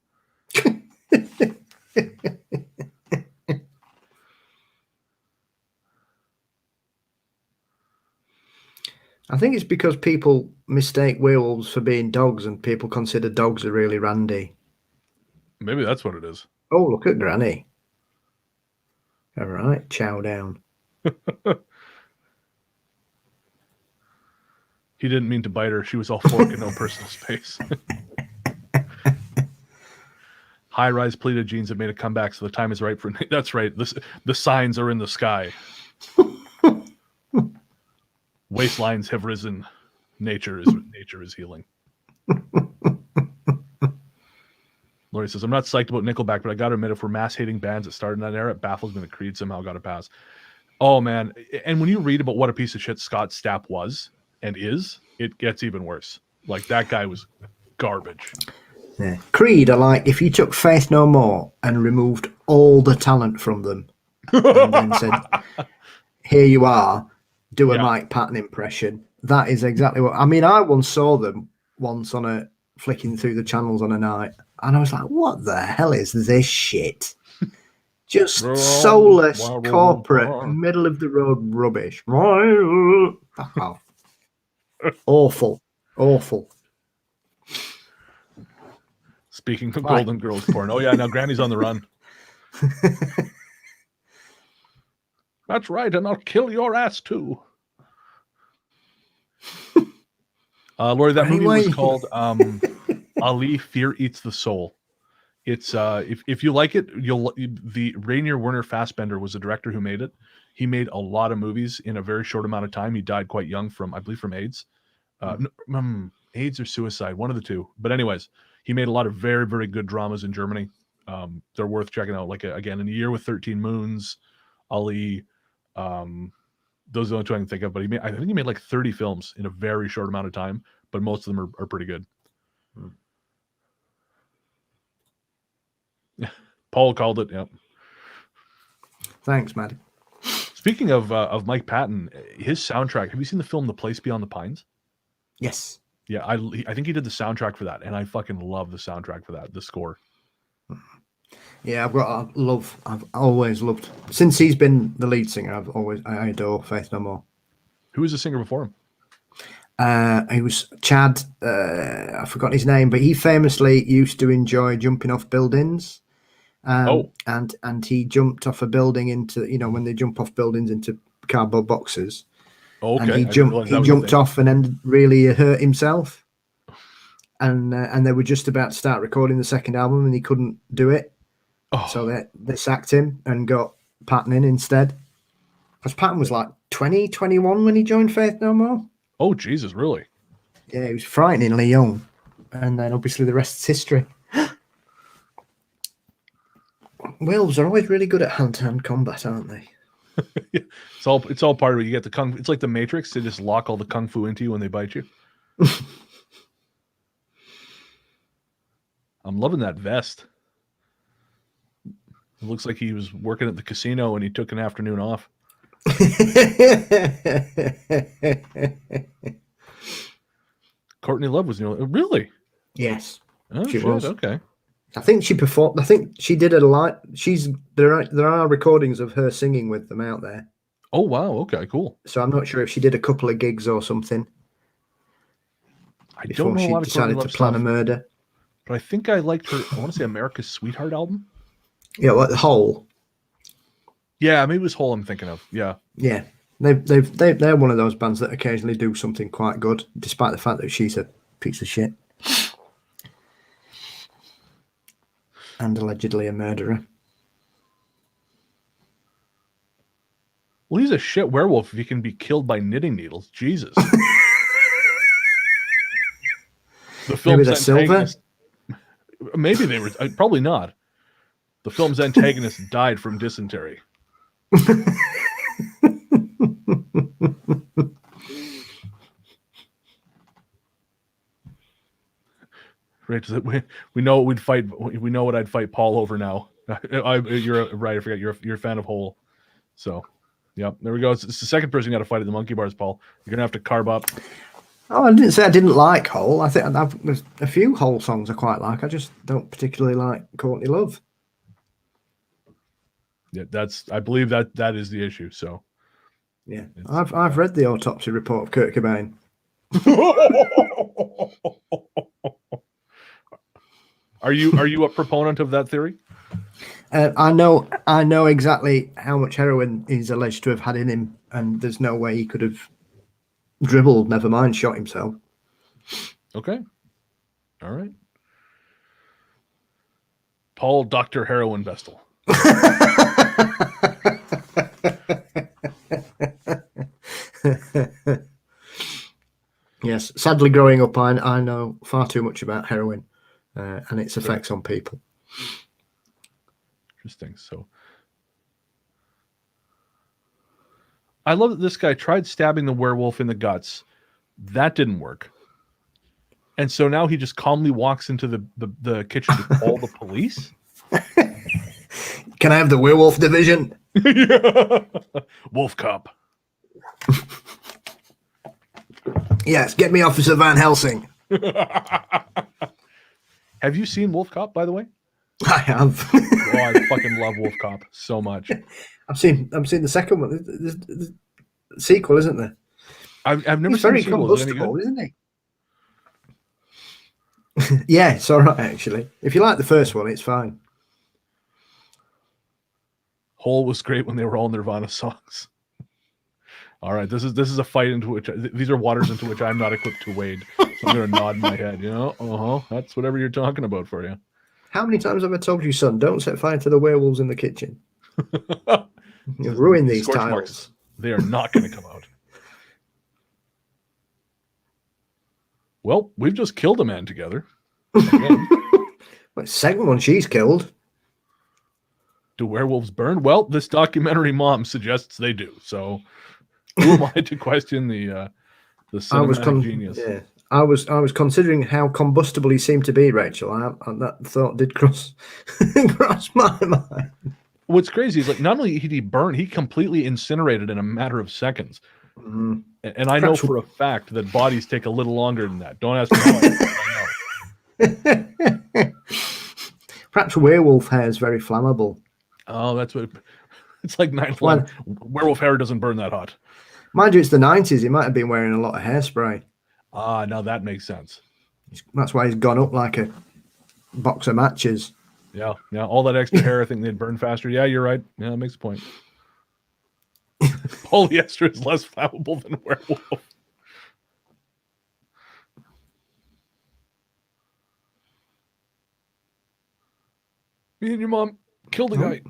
I think it's because people mistake werewolves for being dogs and people consider dogs are really randy. Maybe that's what it is. Oh, look at Granny. All right, chow down. He didn't mean to bite her. She was all fork and no personal space. High-rise pleated jeans have made a comeback, so the time is right for... That's right. The signs are in the sky. Waistlines have risen. Nature is healing. Lori says, I'm not psyched about Nickelback, but I got to admit, if we're mass-hating bands that started in that era, it baffles me that Creed somehow got a pass. Oh, man. And when you read about what a piece of shit Scott Stapp was and is, it gets even worse. Like, that guy was garbage. Yeah. Creed are like if you took Faith No More and removed all the talent from them and then said, here you are, do a Mike Patton impression. That is exactly what... I mean, I once saw them once flicking through the channels on a night, and I was like, what the hell is this shit? Just soulless, corporate, middle-of-the-road rubbish. Fuck off. Awful. Speaking of Golden Girls porn. Oh, yeah, now Granny's on the run. That's right, and I'll kill your ass, too. Lori, that movie was called Ali, Fear Eats the Soul. It's if you like it, the Rainier Werner Fassbender was the director who made it. He made a lot of movies in a very short amount of time. He died quite young from, I believe, from AIDS. AIDS or suicide, one of the two. But anyways, he made a lot of very, very good dramas in Germany. They're worth checking out. Like again, In a Year with 13 Moons, Ali. Those are the only two I can think of. But I think he made like 30 films in a very short amount of time. But most of them are pretty good. Paul called it. Yep. Thanks, Maddie. Speaking of Mike Patton, his soundtrack. Have you seen the film The Place Beyond the Pines? Yes. Yeah, I think he did the soundtrack for that, and I fucking love the soundtrack for that. The score. Yeah, I've always loved, since he's been the lead singer, I adore Faith No More. Who was the singer before him? He was Chad. I forgot his name, but he famously used to enjoy jumping off buildings. And he jumped off a building into, when they jump off buildings into cardboard boxes. Okay. And he jumped off and then really hurt himself. And they were just about to start recording the second album and he couldn't do it. Oh. So they sacked him and got Patton in instead. Because Patton was like 20, 21 when he joined Faith No More. Oh, Jesus, really? Yeah, he was frighteningly young. And then obviously the rest's history. Wolves are always really good at hand-to-hand combat, aren't they? It's all part of it. You get the kung. It's like the Matrix. They just lock all the kung fu into you when they bite you. I'm loving that vest. It looks like he was working at the casino and he took an afternoon off. Courtney Love was really? Yes. Oh, she was. Okay. I think she performed. I think she did a lot. There are recordings of her singing with them out there. Oh wow! Okay, cool. So I'm not sure if she did a couple of gigs or something. I don't know a lot of decided to plan a murder. But I think I liked her. I want to say America's Sweetheart album. Yeah, like the Hole. Yeah, maybe it was Hole I'm thinking of. Yeah. Yeah, they're one of those bands that occasionally do something quite good, despite the fact that she's a piece of shit. And allegedly a murderer. Well, he's a shit werewolf if he can be killed by knitting needles. Jesus. Maybe they're silver? Maybe they were. Probably not. The film's antagonist died from dysentery. Right, we know what we'd fight. We know what I'd fight Paul over now. You're right. I forget you're a fan of Hole. So, yep. There we go. It's the second person you got to fight at the Monkey Bars, Paul. You're gonna have to carve up. Oh, I didn't say I didn't like Hole. I think there's a few Hole songs I quite like. I just don't particularly like Courtney Love. Yeah, I believe that is the issue. So, yeah, I've read the autopsy report of Kurt Cobain. Are you a proponent of that theory? I know exactly how much heroin he's alleged to have had in him, and there's no way he could have dribbled, never mind shot himself. Okay. All right. Paul Dr. Heroin Bestel. Yes, sadly growing up I know far too much about heroin and its effects on people. Interesting. So I love that this guy tried stabbing the werewolf in the guts. That didn't work. And so now he just calmly walks into the kitchen to call the police. Can I have the werewolf division? Yeah. Wolf Cop. Yes, get me Officer Van Helsing. Have you seen Wolf Cop, by the way? I have. Oh, I fucking love Wolf Cop so much. I've seen the second one. The sequel, isn't there? I've never He's seen very the sequel. Is it any good? combustible, isn't he? Yeah, it's all right, actually. If you like the first one, it's fine. Hole was great when they were all Nirvana songs. All right, this is a fight into which these are waters into which I'm not equipped to wade. So I'm going to nod my head. That's whatever you're talking about for you. How many times have I told you, son, don't set fire to the werewolves in the kitchen? You ruin these scorch tiles. marks, they are not going to come out. Well, we've just killed a man together. Well, second one she's killed. Do werewolves burn? Well, this documentary mom suggests they do. So who am I to question the cinematic genius? Yeah, I was considering how combustible he seemed to be, Rachel. That thought did cross my mind. What's crazy is, like, not only did he burn, he completely incinerated in a matter of seconds. Mm. And I know for a fact that bodies take a little longer than that. Don't ask me how I know. Perhaps werewolf hair is very flammable. Oh, that's what it's like. 9/11. Werewolf hair doesn't burn that hot. Mind you, it's the 90s. He might have been wearing a lot of hairspray. Ah, now that makes sense. That's why he's gone up like a box of matches. Yeah. All that extra hair, I think they'd burn faster. Yeah, you're right. Yeah, that makes a point. Polyester is less flammable than werewolf. Me and your mom killed a guy.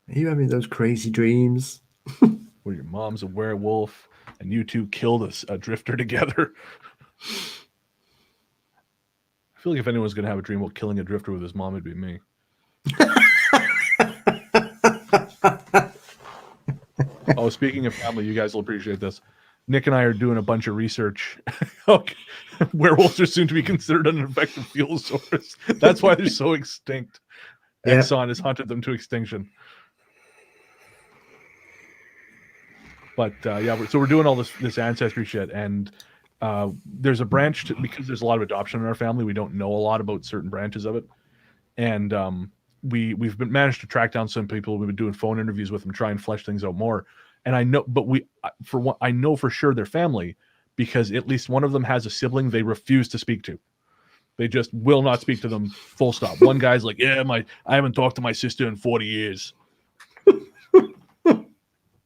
Are you having those crazy dreams? Where your mom's a werewolf and you two killed a drifter together. I feel like if anyone's going to have a dream about killing a drifter with his mom, it'd be me. Oh, speaking of family, you guys will appreciate this. Nick and I are doing a bunch of research. Werewolves are soon to be considered an effective fuel source. That's why they're so extinct. Yeah. Exxon has hunted them to extinction. But so we're doing all this ancestry shit, and there's a branch because there's a lot of adoption in our family. We don't know a lot about certain branches of it, and we've managed to track down some people. We've been doing phone interviews with them, try and flesh things out more. And I know, but I know for sure they're family because at least one of them has a sibling they refuse to speak to. They just will not speak to them. Full stop. One guy's like, "Yeah, I haven't talked to my sister in 40 years."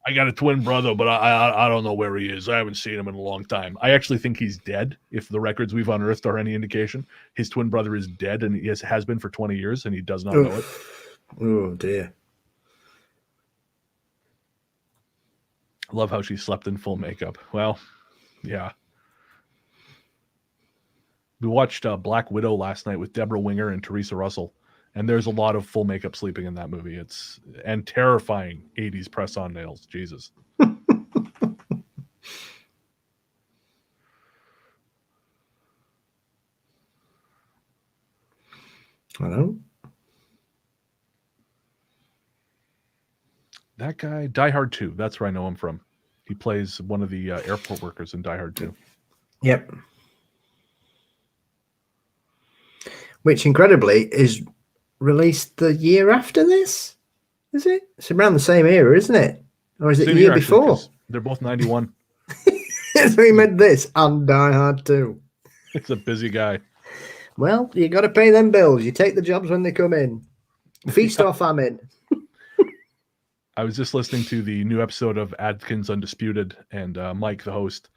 I got a twin brother, but I don't know where he is. I haven't seen him in a long time. I actually think he's dead. If the records we've unearthed are any indication, his twin brother is dead, and he has been for 20 years, and he does not know it. Oh dear. I love how she slept in full makeup. Well, yeah. We watched Black Widow last night with Deborah Winger and Teresa Russell, and there's a lot of full makeup sleeping in that movie. And terrifying 80s press-on nails. Jesus. I know. That guy, Die Hard 2. That's where I know him from. He plays one of the airport workers in Die Hard 2. Yep. Which, incredibly, is released the year after this. Is it? It's around the same era, isn't it? Or is it the year before? They're both 91. So he meant this and Die Hard 2. It's a busy guy. Well, you got to pay them bills. You take the jobs when they come in. Feast or famine. I was just listening to the new episode of Adkins Undisputed, and Mike, the host,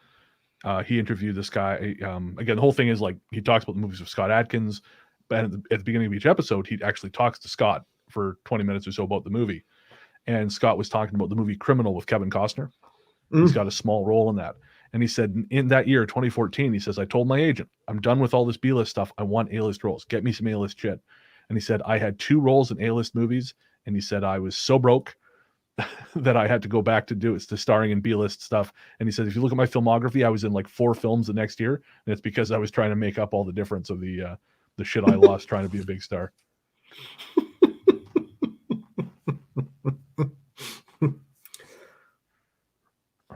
he interviewed this guy. Again, the whole thing is like he talks about the movies of Scott Adkins, but at the beginning of each episode, he actually talks to Scott for 20 minutes or so about the movie. And Scott was talking about the movie Criminal with Kevin Costner. He's got a small role in that. And he said in that year, 2014, he says, I told my agent, I'm done with all this B-list stuff. I want A-list roles. Get me some A-list shit. And he said, I had 2 roles in A-list movies. And he said, I was so broke that I had to go back to starring in B-list stuff. And he said, if you look at my filmography, I was in like 4 films the next year. And it's because I was trying to make up all the difference of the shit I lost trying to be a big star.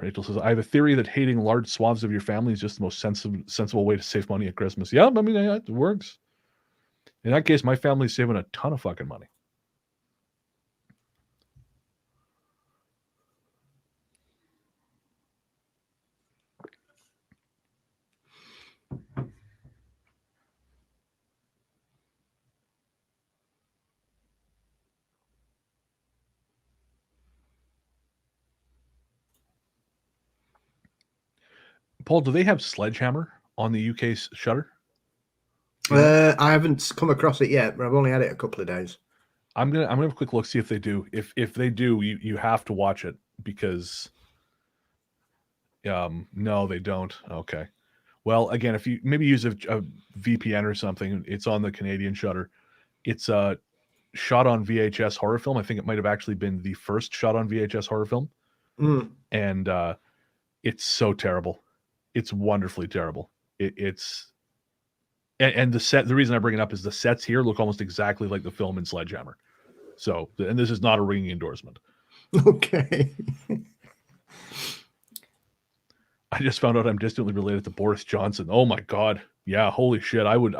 Rachel says, I have a theory that hating large swaths of your family is just the most sensible way to save money at Christmas. Yeah, I mean, it works. In that case, my family's saving a ton of fucking money. Paul, do they have Sledgehammer on the UK Shutter? I haven't come across it yet, but I've only had it a couple of days. I'm gonna have a quick look, see if they do. If they do, you have to watch it because no, they don't. Okay. Well, again, if you maybe use a VPN or something, it's on the Canadian Shutter. It's a shot on VHS horror film. I think it might have actually been the first shot on VHS horror film, and it's so terrible. It's wonderfully terrible. It's and the set. The reason I bring it up is the sets here look almost exactly like the film in Sledgehammer. So, and this is not a ringing endorsement. Okay. I just found out I'm distantly related to Boris Johnson. Oh my god. Yeah, holy shit. I would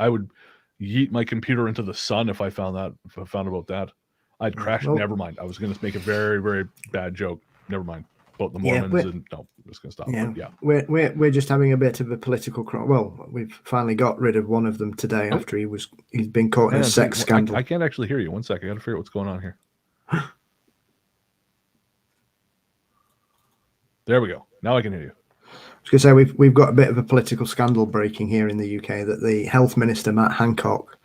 yeet my computer into the sun if I found about that. I'd crash. Well, Never mind. I was going to make a very, very bad joke. Never mind. About the Mormons and no, I'm just going to stop. Yeah, yeah. We're just having a bit of a political well, we've finally got rid of one of them today after he's been caught in a sex scandal. I can't actually hear you. One second. I got to figure out what's going on here. There we go. Now I can hear you. I was going to say we've got a bit of a political scandal breaking here in the UK that the health minister Matt Hancock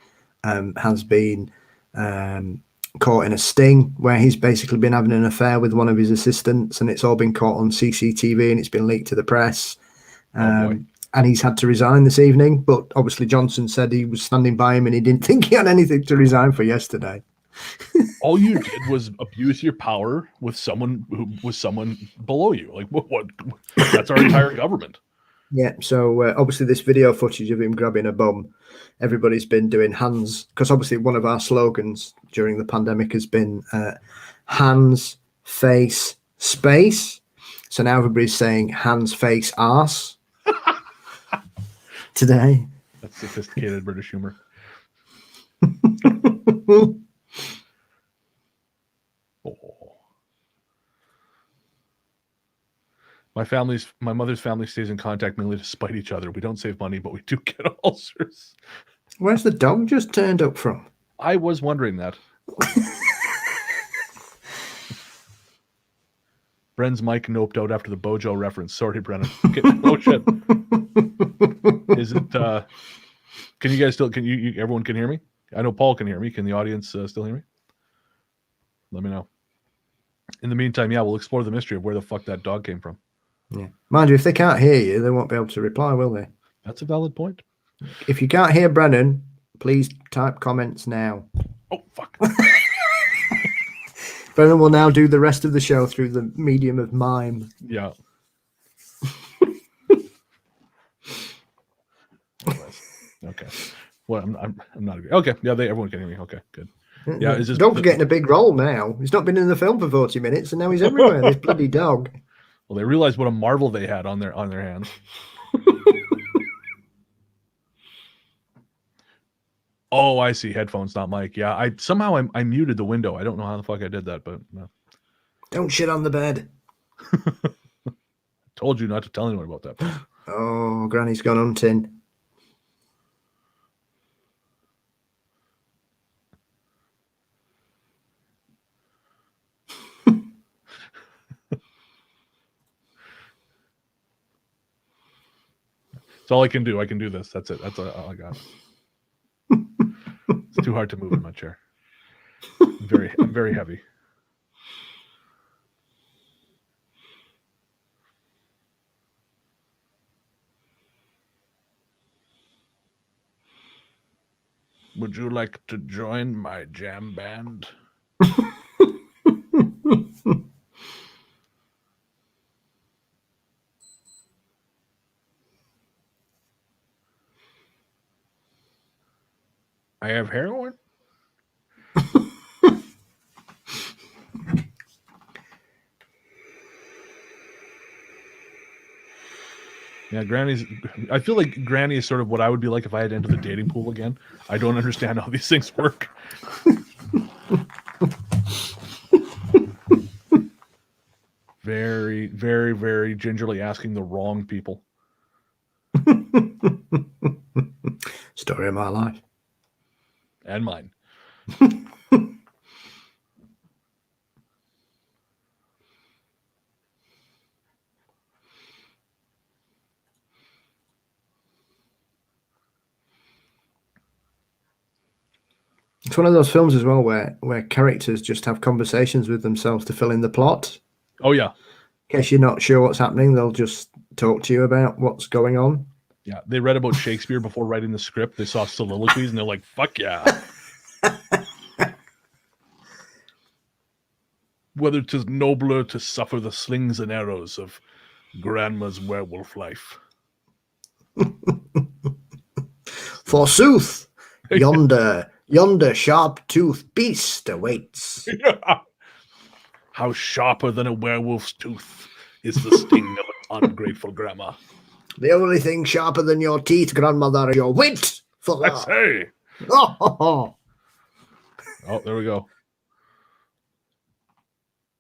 has been caught in a sting where he's basically been having an affair with one of his assistants, and it's all been caught on CCTV and it's been leaked to the press. And he's had to resign this evening, but obviously Johnson said he was standing by him and he didn't think he had anything to resign for yesterday. All you did was abuse your power with someone who was someone below you. Like what? That's our entire government. Yeah. So obviously this video footage of him grabbing a bum, everybody's been doing hands, because obviously one of our slogans during the pandemic has been hands, face, space. So now everybody's saying hands, face, arse today. That's sophisticated British humor. Oh. My mother's family stays in contact mainly to spite each other. We don't save money, but we do get ulcers. Where's the dog just turned up from? I was wondering that. Bren's mic noped out after the Bojo reference. Sorry, Brennan. Oh shit. Is it? Can you guys still? Can you? Everyone can hear me? I know Paul can hear me. Can the audience still hear me? Let me know. In the meantime, yeah, we'll explore the mystery of where the fuck that dog came from. Yeah. Mind you, if they can't hear you, they won't be able to reply, will they? That's a valid point. If you can't hear Brennan, please type comments now. Oh, fuck. Brennan will now do the rest of the show through the medium of mime. Yeah. Okay. Well, I'm not agree. Okay. Yeah, everyone can hear me. Okay, good. Yeah, is this dog's getting a big role now. He's not been in the film for 40 minutes, and now he's everywhere. This bloody dog. Well, they realized what a marvel they had on their hands. Oh, I see. Headphones, not mic. Yeah, I muted the window. I don't know how the fuck I did that, but no. Don't shit on the bed. Told you not to tell anyone about that. Oh, Granny's gone hunting. That's all I can do. I can do this. That's it. That's all I got. It's too hard to move in my chair. I'm very heavy. Would you like to join my jam band? I have heroin. Yeah, I feel like Granny is sort of what I would be like if I had entered the dating pool again. I don't understand how these things work. Very, very, very gingerly asking the wrong people. Story of my life. And mine. It's one of those films as well where characters just have conversations with themselves to fill in the plot. Oh yeah. In case you're not sure what's happening, they'll just talk to you about what's going on. Yeah, they read about Shakespeare before writing the script. They saw soliloquies and they're like, fuck yeah. Whether 'tis nobler to suffer the slings and arrows of grandma's werewolf life. Forsooth, yonder sharp-toothed beast awaits. How sharper than a werewolf's tooth is the sting of an ungrateful grandma. The only thing sharper than your teeth, grandmother, are your wit. I say. Oh, There we go.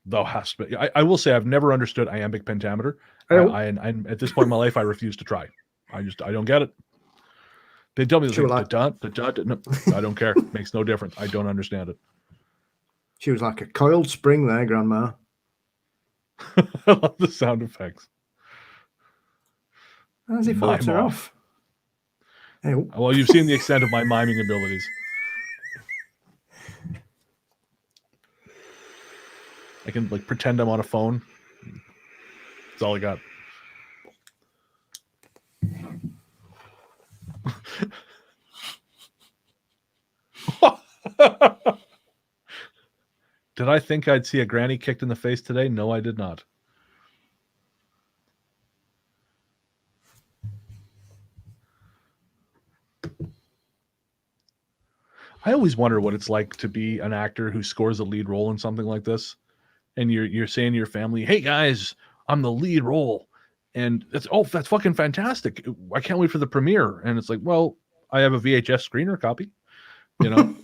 Thou hast been. I will say I've never understood iambic pentameter. I at this point in my life, I refuse to try. I don't get it. They tell me no, I don't care. It makes no difference. I don't understand it. She was like a coiled spring there, Grandma. I love the sound effects. How's he fought her off? Hey, well, you've seen the extent of my miming abilities. I can like pretend I'm on a phone. That's all I got. Did I think I'd see a granny kicked in the face today? No, I did not. I always wonder what it's like to be an actor who scores a lead role in something like this. And you're saying to your family, hey guys, I'm the lead role. And that's fucking fantastic. I can't wait for the premiere. And it's like, well, I have a VHS screener copy. You know?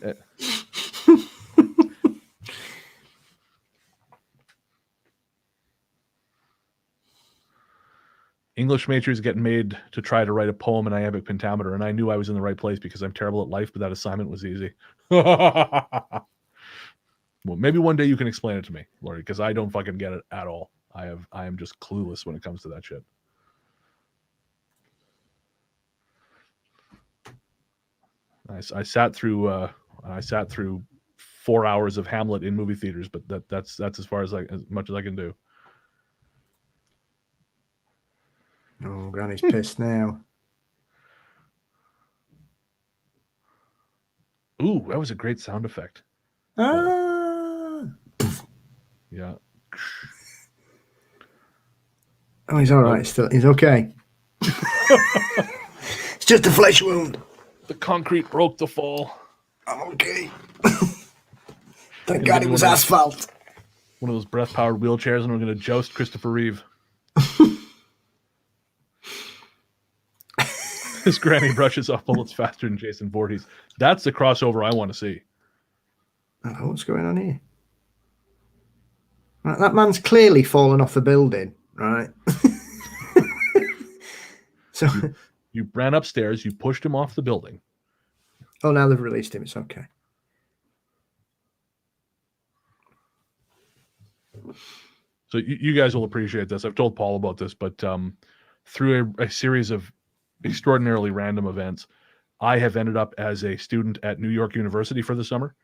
English majors get made to try to write a poem in iambic pentameter, and I knew I was in the right place because I'm terrible at life, but that assignment was easy. Well, maybe one day you can explain it to me, Lori, because I don't fucking get it at all. I am just clueless when it comes to that shit. I sat through 4 hours of Hamlet in movie theaters, but that's as far as much as I can do. Oh, Granny's pissed now. Ooh, that was a great sound effect. Yeah. Oh, he's all right. Still, he's okay. It's just a flesh wound. The concrete broke the fall. I'm okay. Thank God it was asphalt. One of those breath-powered wheelchairs, and we're going to joust Christopher Reeve. His granny brushes off bullets faster than Jason Voorhees. That's the crossover I want to see. Oh, what's going on here? Right, that man's clearly fallen off the building, right? So you ran upstairs, you pushed him off the building. Oh, now they've released him. It's okay. So you guys will appreciate this. I've told Paul about this, but through a series of extraordinarily random events, I have ended up as a student at New York University for the summer,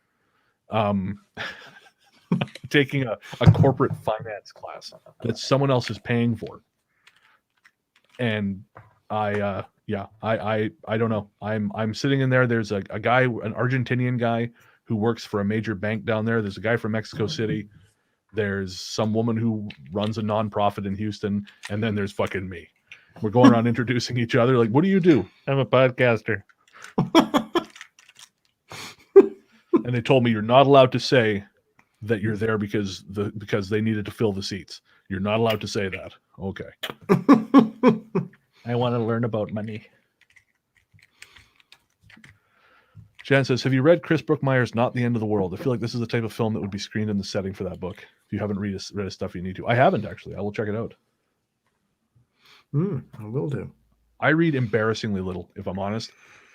taking a corporate finance class that someone else is paying for. And I don't know. I'm sitting in there. There's a guy, an Argentinian guy who works for a major bank down there. There's a guy from Mexico City. There's some woman who runs a nonprofit in Houston, and then there's fucking me. We're going around introducing each other. Like, what do you do? I'm a podcaster. And they told me you're not allowed to say that you're there because they needed to fill the seats. You're not allowed to say that. Okay. I want to learn about money. Jan says, have you read Chris Brookmeyer's Not the End of the World? I feel like this is the type of film that would be screened in the setting for that book. If you haven't read his stuff, you need to. I haven't, actually. I will check it out. I will do. I read embarrassingly little, if I'm honest.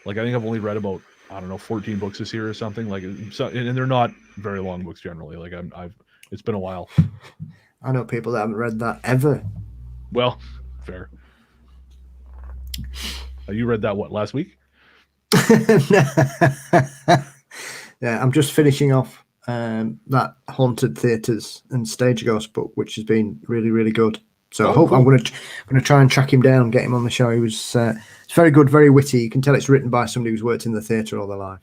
Like, I think I've only read about, 14 books this year or something. Like, so, and they're not very long books generally. Like, it's been a while. I know people that haven't read that ever. Well, fair. You read that, last week? Yeah, I'm just finishing off that Haunted Theatres and Stage Ghost book, which has been really, really good. So I hope cool. I'm going to try and track him down, get him on the show. He was it's very good, very witty. You can tell it's written by somebody who's worked in the theatre all their life.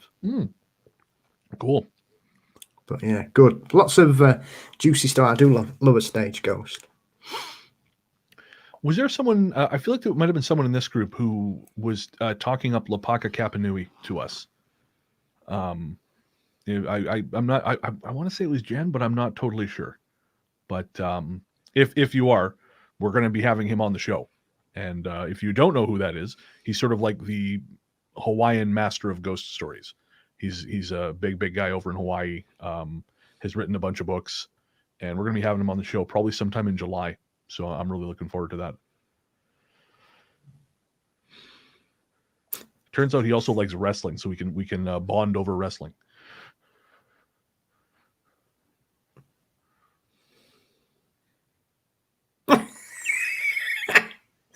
Cool. But yeah, good. Lots of juicy stuff. I do love a Stage Ghost. Was there someone? I feel like there might have been someone in this group who was talking up Lapaka Kapanui to us. I'm not. I want to say it was Jen, but I'm not totally sure. But if you are, we're going to be having him on the show. And if you don't know who that is, he's sort of like the Hawaiian master of ghost stories. He's a big guy over in Hawaii. Has written a bunch of books, and we're going to be having him on the show probably sometime in July. So I'm really looking forward to that. Turns out he also likes wrestling, so we can bond over wrestling.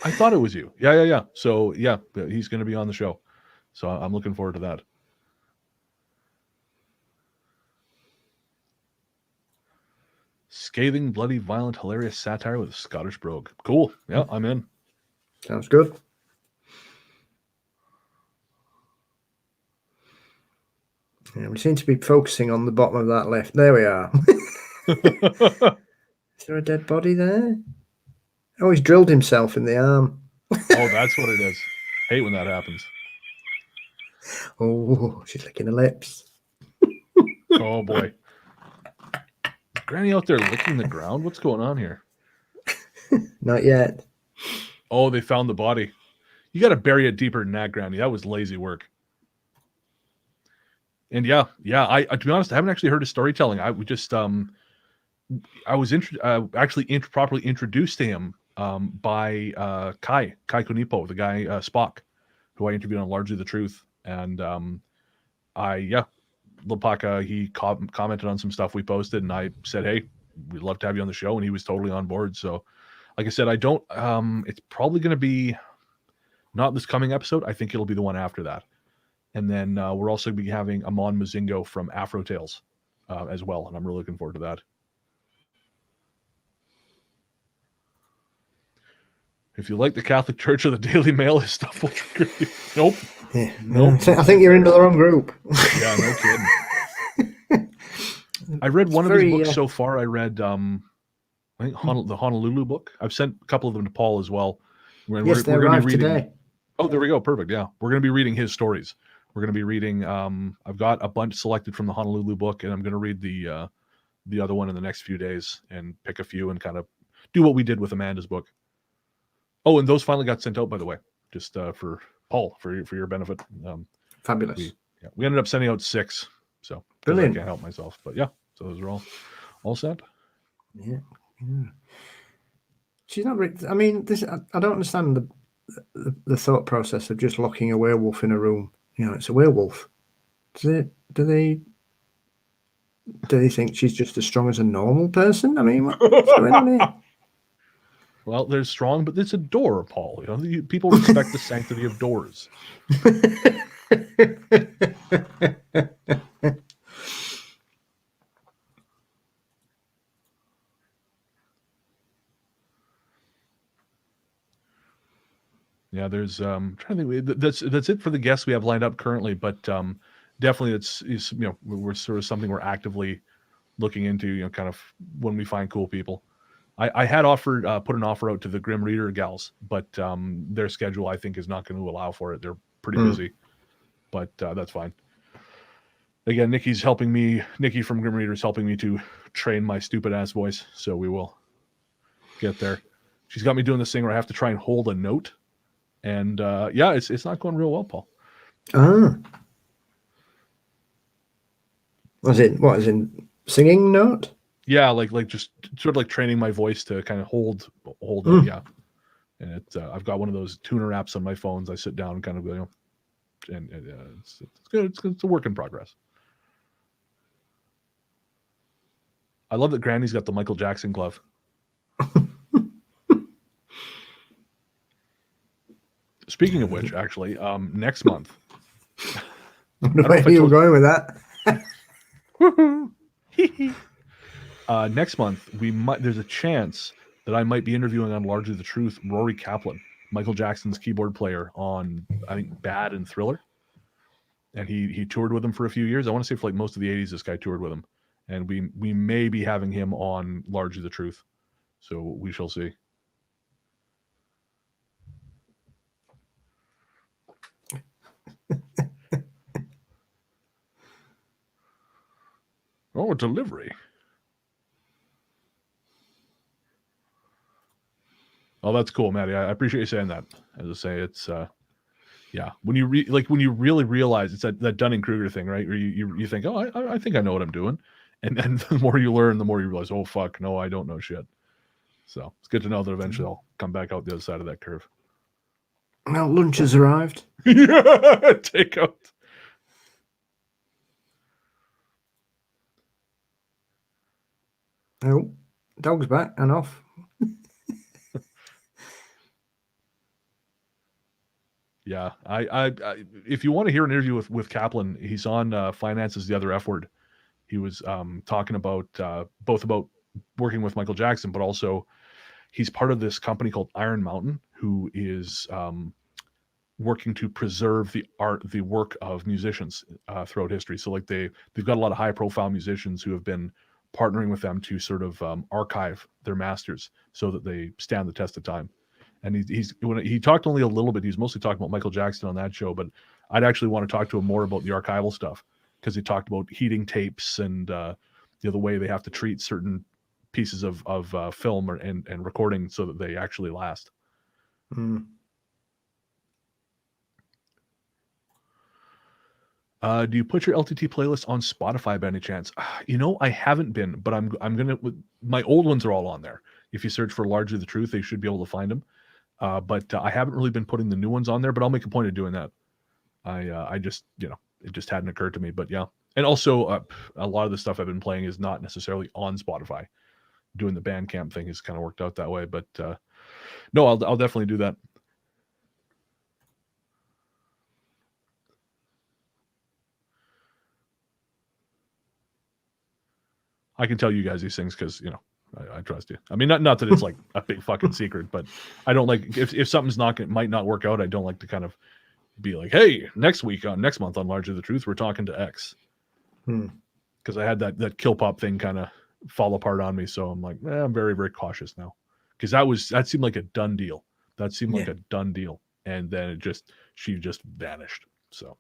I thought it was you. Yeah. So yeah, he's going to be on the show. So I'm looking forward to that. Scathing, bloody, violent, hilarious satire with a Scottish brogue. Cool. Yeah, I'm in. Sounds good. Yeah, we seem to be focusing on the bottom of that left. There we are. Is there a dead body there? Oh, he's drilled himself in the arm. Oh, that's what it is. Hate when that happens. Oh, she's licking her lips. Oh boy. Granny out there licking the ground? What's going on here? Not yet. Oh, they found the body. You got to bury it deeper than that, Granny. That was lazy work. And yeah. I to be honest, I haven't actually heard his storytelling. I was properly introduced to him by Kai Kunipo, the guy Spock, who I interviewed on Largely the Truth. And Lapaka, he commented on some stuff we posted, and I said, hey, we'd love to have you on the show, and he was totally on board. So like I said, it's probably going to be not this coming episode. I think it'll be the one after that. And then we're also going to be having Amon Muzingo from Afro Tales as well, and I'm really looking forward to that. If you like the Catholic Church or the Daily Mail, his stuff will trigger you. Nope. Yeah. Nope. I think you're into the wrong group. Yeah, no kidding. I read one of his books so far. I read, I think the Honolulu book. I've sent a couple of them to Paul as well. Yes, they arrived today. Oh, there we go. Perfect. Yeah, we're going to be reading his stories. We're going to be reading. I've got a bunch selected from the Honolulu book, and I'm going to read the other one in the next few days and pick a few and kind of do what we did with Amanda's book. Oh, and those finally got sent out, by the way, just for Paul, for your benefit. Fabulous. We ended up sending out 6, so brilliant. I can't help myself, but yeah, so those are all set. Yeah. She's not. I mean, this. I don't understand the thought process of just locking a werewolf in a room. You know, it's a werewolf. Do they think she's just as strong as a normal person? I mean, what's going on here? Well, they're strong, but it's a door, Paul. You know, people respect the sanctity of doors. Yeah, there's trying to think. That's it for the guests we have lined up currently, but definitely it's we're sort of something we're actively looking into. You know, kind of when we find cool people. I had offered put an offer out to the Grim Reader gals, but their schedule I think is not going to allow for it. They're pretty busy, but that's fine. Again, Nikki from Grim Reader is helping me to train my stupid ass voice, so we will get there. She's got me doing this thing where I have to try and hold a note, and it's not going real well, Paul. What is in singing note? Yeah, like just sort of like training my voice to kind of hold it, yeah. And I've got one of those tuner apps on my phones. I sit down and kind of go, and it's good. It's a work in progress. I love that Granny's got the Michael Jackson glove. Speaking of which, actually, next month. I don't know where you were going with that. Next month, there's a chance that I might be interviewing on Largely the Truth Rory Kaplan, Michael Jackson's keyboard player on, I think, Bad and Thriller. And he toured with him for a few years. I want to say for like most of the 80s, this guy toured with him. And we may be having him on Largely the Truth. So we shall see. Oh, delivery. Oh, that's cool, Maddie. I appreciate you saying that. As I say, it's yeah. When you when you really realize it's that Dunning-Kruger thing, right? Where you think, oh, I think I know what I'm doing, and the more you learn, the more you realize, oh fuck, no, I don't know shit. So it's good to know that eventually I'll come back out the other side of that curve. Well, lunch has arrived. Yeah, take out. Oh, dog's back and off. Yeah, I if you want to hear an interview with Kaplan, he's on Finances the Other F Word. He was talking about both about working with Michael Jackson, but also he's part of this company called Iron Mountain, who is working to preserve the work of musicians throughout history. So like they've got a lot of high profile musicians who have been partnering with them to sort of archive their masters so that they stand the test of time. And when he talked only a little bit, he's mostly talking about Michael Jackson on that show, but I'd actually want to talk to him more about the archival stuff, because he talked about heating tapes and the way they have to treat certain pieces of film and recording so that they actually last. Mm. Do you put your LTT playlist on Spotify by any chance? I haven't been, but I'm gonna. My old ones are all on there. If you search for Largely the Truth, they should be able to find them. But I haven't really been putting the new ones on there. But I'll make a point of doing that. I just it just hadn't occurred to me. But yeah, and also a lot of the stuff I've been playing is not necessarily on Spotify. Doing the Bandcamp thing has kind of worked out that way. But no, I'll definitely do that. I can tell you guys these things because I trust you. I mean, not that it's like a big fucking secret, but I don't like if something's might not work out. I don't like to kind of be like, hey, next month on Largely the Truth, we're talking to X, because I had that Kill Pop thing kind of fall apart on me. So I'm like, I'm very, very cautious now, because that seemed like a done deal. That seemed like a done deal, and then she just vanished. So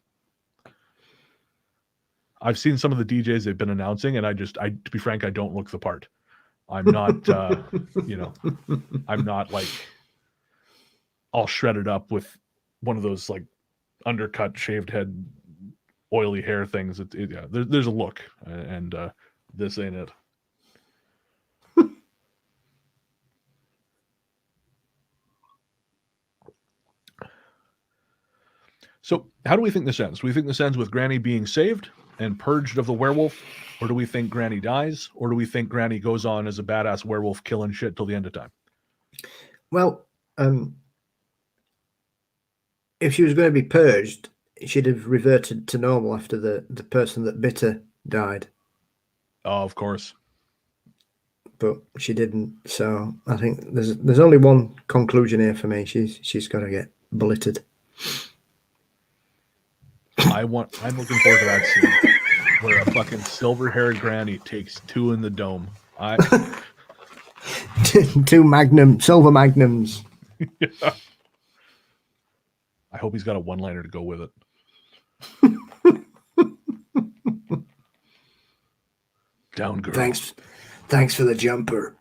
I've seen some of the DJs they've been announcing, and to be frank, I don't look the part. I'm not, I'm not like all shredded up with one of those like undercut, shaved head, oily hair things. There's a look, and this ain't it. So how do we think this ends? Do we think this ends with Granny being saved and purged of the werewolf, or do we think Granny dies, or do we think Granny goes on as a badass werewolf killing shit till the end of time? Well, if she was going to be purged, she'd have reverted to normal after the person that bit her died. Oh, of course. But she didn't. So I think there's only one conclusion here for me. She's got to get bulleted. I'm looking forward to that scene where a fucking silver-haired granny takes two in the dome. Two silver magnums. Yeah. I hope he's got a one-liner to go with it. Down, girl. Thanks for the jumper.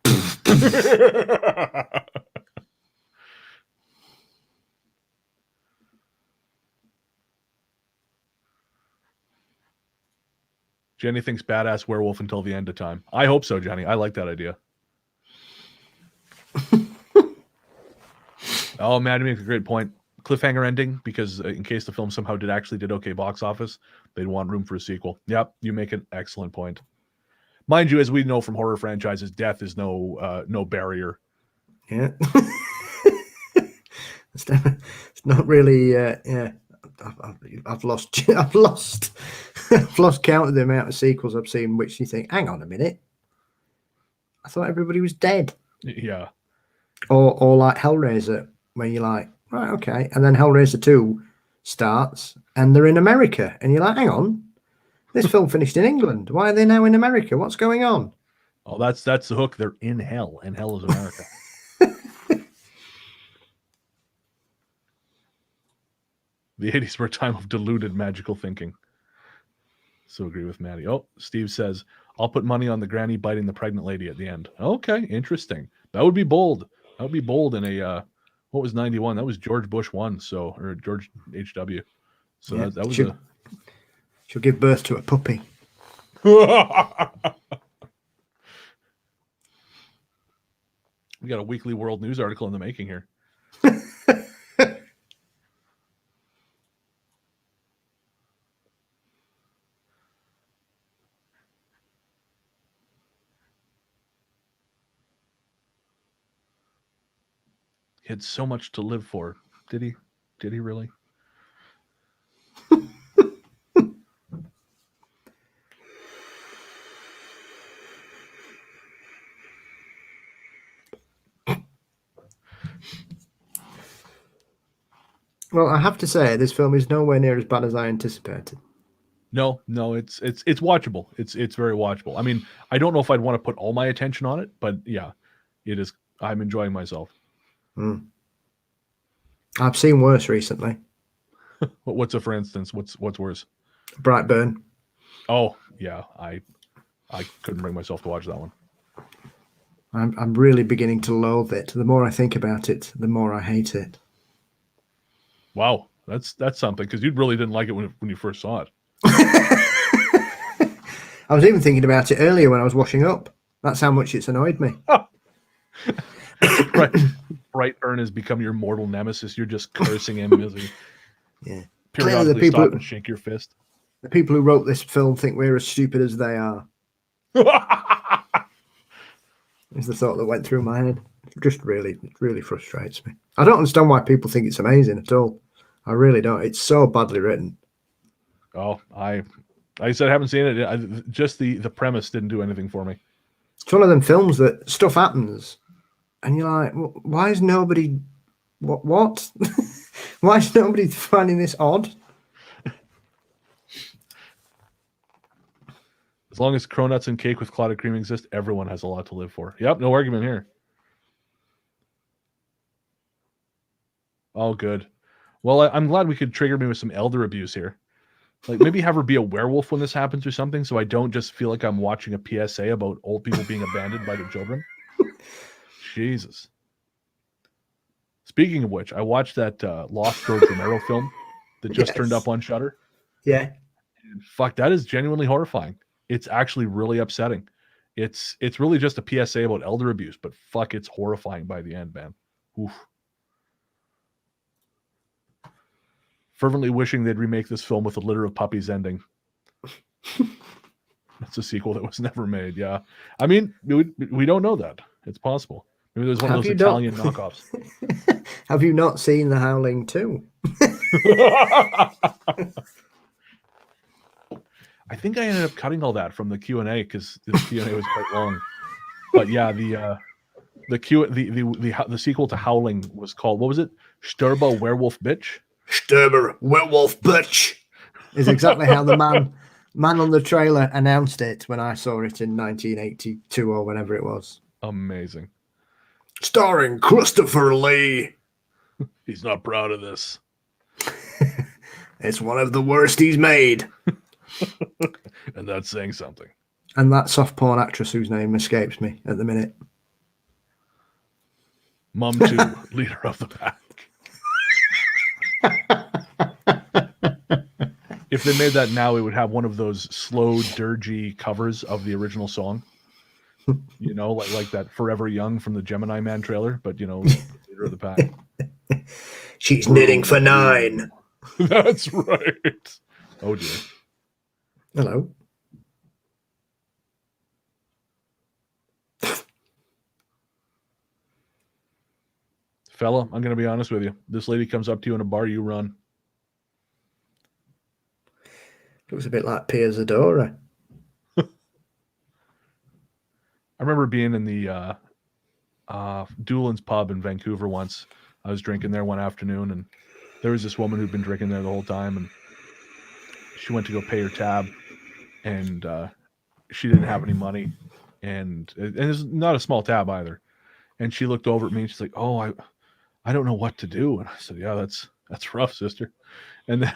Jenny thinks badass werewolf until the end of time. I hope so, Jenny. I like that idea. Oh, Maddie makes a great point. Cliffhanger ending, because in case the film somehow did okay box office, they'd want room for a sequel. Yep, you make an excellent point. Mind you, as we know from horror franchises, death is no barrier. Yeah. It's not really, I've lost I've lost I've lost count of the amount of sequels I've seen which you think, hang on a minute, I thought everybody was dead. Yeah. Or like Hellraiser, where you're like, right, okay, and then Hellraiser 2 starts and they're in America, and you're like, hang on, this film finished in England. Why are they now in America? What's going on? Oh, that's the hook. They're in hell, and hell is America. The 80s were a time of deluded magical thinking. So agree with Maddie. Oh, Steve says, I'll put money on the granny biting the pregnant lady at the end. Okay, interesting. That would be bold. That would be bold in a, what was 91? That was George Bush 1, so, or George H.W. So Yeah, that was she'll give birth to a puppy. We got a weekly world news article in the making here. He had so much to live for. Did he? Did he really? Well, I have to say, this film is nowhere near as bad as I anticipated. No, it's watchable. It's very watchable. I mean, I don't know if I'd want to put all my attention on it, but yeah, it is. I'm enjoying myself. I've seen worse recently. What's for instance? What's worse? Brightburn. Oh yeah, I couldn't bring myself to watch that one. I'm really beginning to loathe it. The more I think about it, the more I hate it. Wow, that's something, because you really didn't like it when you first saw it. I was even thinking about it earlier when I was washing up. That's how much it's annoyed me. Brightburn has become your mortal nemesis. You're just cursing him as you periodically stop and shake your fist. The people who wrote this film think we're as stupid as they are. Is the thought that went through my head. It just really frustrates me. I don't understand why people think it's amazing at all. I really don't. It's so badly written. Oh, I said I haven't seen it. Just the premise didn't do anything for me. It's one of them films that stuff happens, and you're like, why is nobody? What? Why is nobody finding this odd? As long as cronuts and cake with clotted cream exist, everyone has a lot to live for. Yep, no argument here. Oh, good. Well, I'm glad we could trigger me with some elder abuse here. Like, maybe have her be a werewolf when this happens or something, so I don't just feel like I'm watching a PSA about old people being abandoned by their children. Jesus. Speaking of which, I watched that Lost George Romero film that just turned up on Shudder. Yeah. And fuck, that is genuinely horrifying. It's actually really upsetting. It's really just a PSA about elder abuse, but fuck, it's horrifying by the end, man. Oof. Fervently wishing they'd remake this film with a litter of puppies ending. That's a sequel that was never made. Yeah, I mean, we don't know that. It's possible. Maybe there's one of those Italian knockoffs. Have you not seen The Howling 2? I think I ended up cutting all that from the Q&A because the Q&A was quite long. But yeah, the sequel to Howling was called, what was it? Sturba Werewolf Bitch. Sturba Werewolf Bitch is exactly how the man on the trailer announced it when I saw it in 1982 or whenever it was. Amazing. Starring Christopher Lee. He's not proud of this. It's one of the worst he's made. And that's saying something. And that soft porn actress whose name escapes me at the minute. Mum 2, leader of the pack. If they made that now, it would have one of those slow, dirgy covers of the original song. You know, like that Forever Young from the Gemini Man trailer, but you know, leader of the pack. She's knitting for 9. That's right. Oh dear. Hello. Fella, I'm going to be honest with you. This lady comes up to you in a bar, you run. Looks a bit like Pia Zadora. I remember being in the Doolin's pub in Vancouver once. I was drinking there one afternoon, and there was this woman who'd been drinking there the whole time, and she went to go pay her tab, and she didn't have any money, and it's not a small tab either. And she looked over at me, and she's like, "Oh, I don't know what to do." And I said, "Yeah, that's rough, sister." And then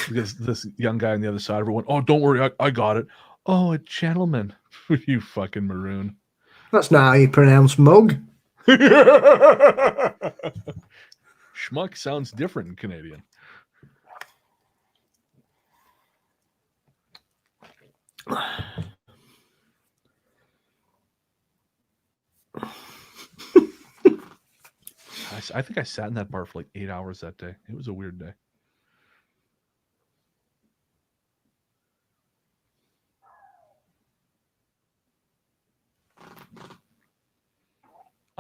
because this young guy on the other side of her went, "Oh, don't worry, I got it." "Oh, a gentleman." You fucking maroon. That's not how you pronounce mug. Schmuck sounds different in Canadian. I think I sat in that bar for like 8 hours that day. It was a weird day.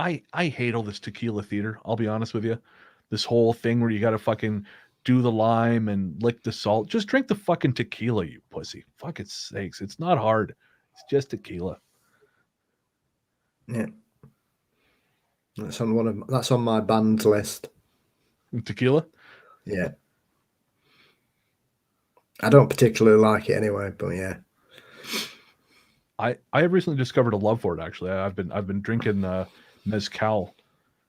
I hate all this tequila theater. I'll be honest with you. This whole thing where you got to fucking do the lime and lick the salt. Just drink the fucking tequila, you pussy. Fuck its sakes. It's not hard. It's just tequila. Yeah. That's on my banned list. Tequila? Yeah. I don't particularly like it anyway, but yeah. I have recently discovered a love for it. Actually, I've been drinking mezcal,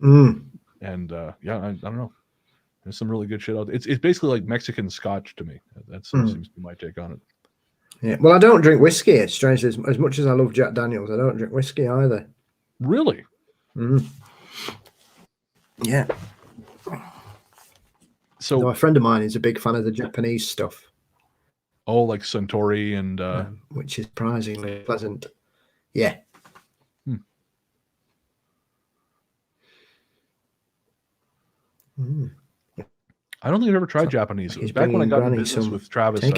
Mm. and yeah, I don't know. There's some really good shit out there. It's basically like Mexican scotch to me. That seems to be my take on it. Yeah. Well, I don't drink whiskey. It's strange. As much as I love Jack Daniels, I don't drink whiskey either. Really? Mm. Yeah. So a friend of mine is a big fan of the Japanese stuff. Oh, like Suntory and which is surprisingly pleasant. Yeah. Mm. I don't think I've ever tried Japanese. It was back when I got in business with Travis. I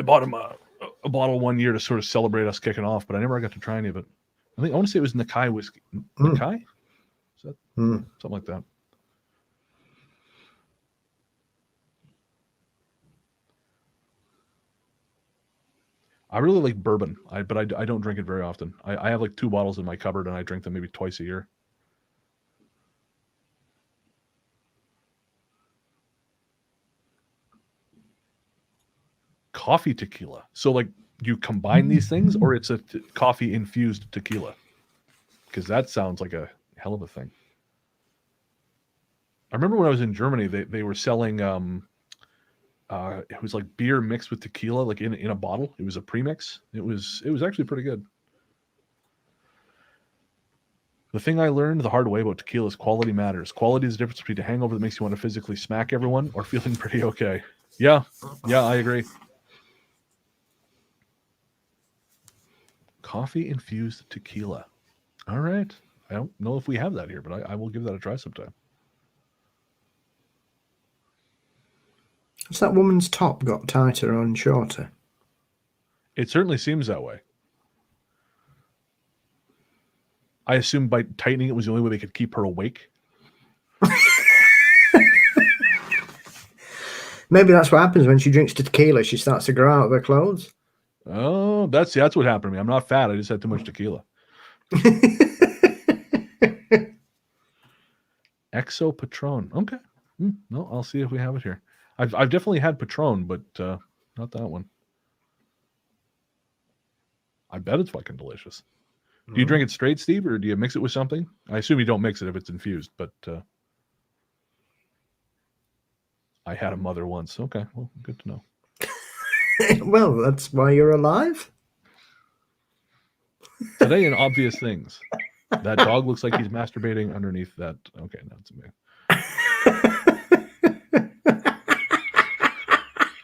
bought him a bottle one year to sort of celebrate us kicking off, but I never got to try any of it. I want to say it was Nikkei whiskey. Nikkei? Is that something like that? I really like bourbon, but I don't drink it very often. I have like 2 bottles in my cupboard, and I drink them maybe twice a year. Coffee tequila. So like you combine these things, or it's a coffee infused tequila? Because that sounds like a hell of a thing. I remember when I was in Germany, they were selling it was like beer mixed with tequila, like in a bottle. It was a premix. It was actually pretty good. The thing I learned the hard way about tequila is quality matters. Quality is the difference between a hangover that makes you want to physically smack everyone or feeling pretty okay. Yeah, I agree. Coffee infused tequila. All right. I don't know if we have that here, but I will give that a try sometime. Has that woman's top got tighter or shorter? It certainly seems that way. I assume by tightening it was the only way they could keep her awake. Maybe that's what happens when she drinks tequila. She starts to grow out of her clothes. Oh, that's what happened to me. I'm not fat. I just had too much tequila. Exo Patron. Okay. No, I'll see if we have it here. I've definitely had Patron, but not that one. I bet it's fucking delicious. Do you drink it straight, Steve, or do you mix it with something? I assume you don't mix it if it's infused, but I had a mother once. Okay, well, good to know. Well, that's why you're alive. Today in obvious things. That dog looks like he's masturbating underneath that. Okay, no, it's me.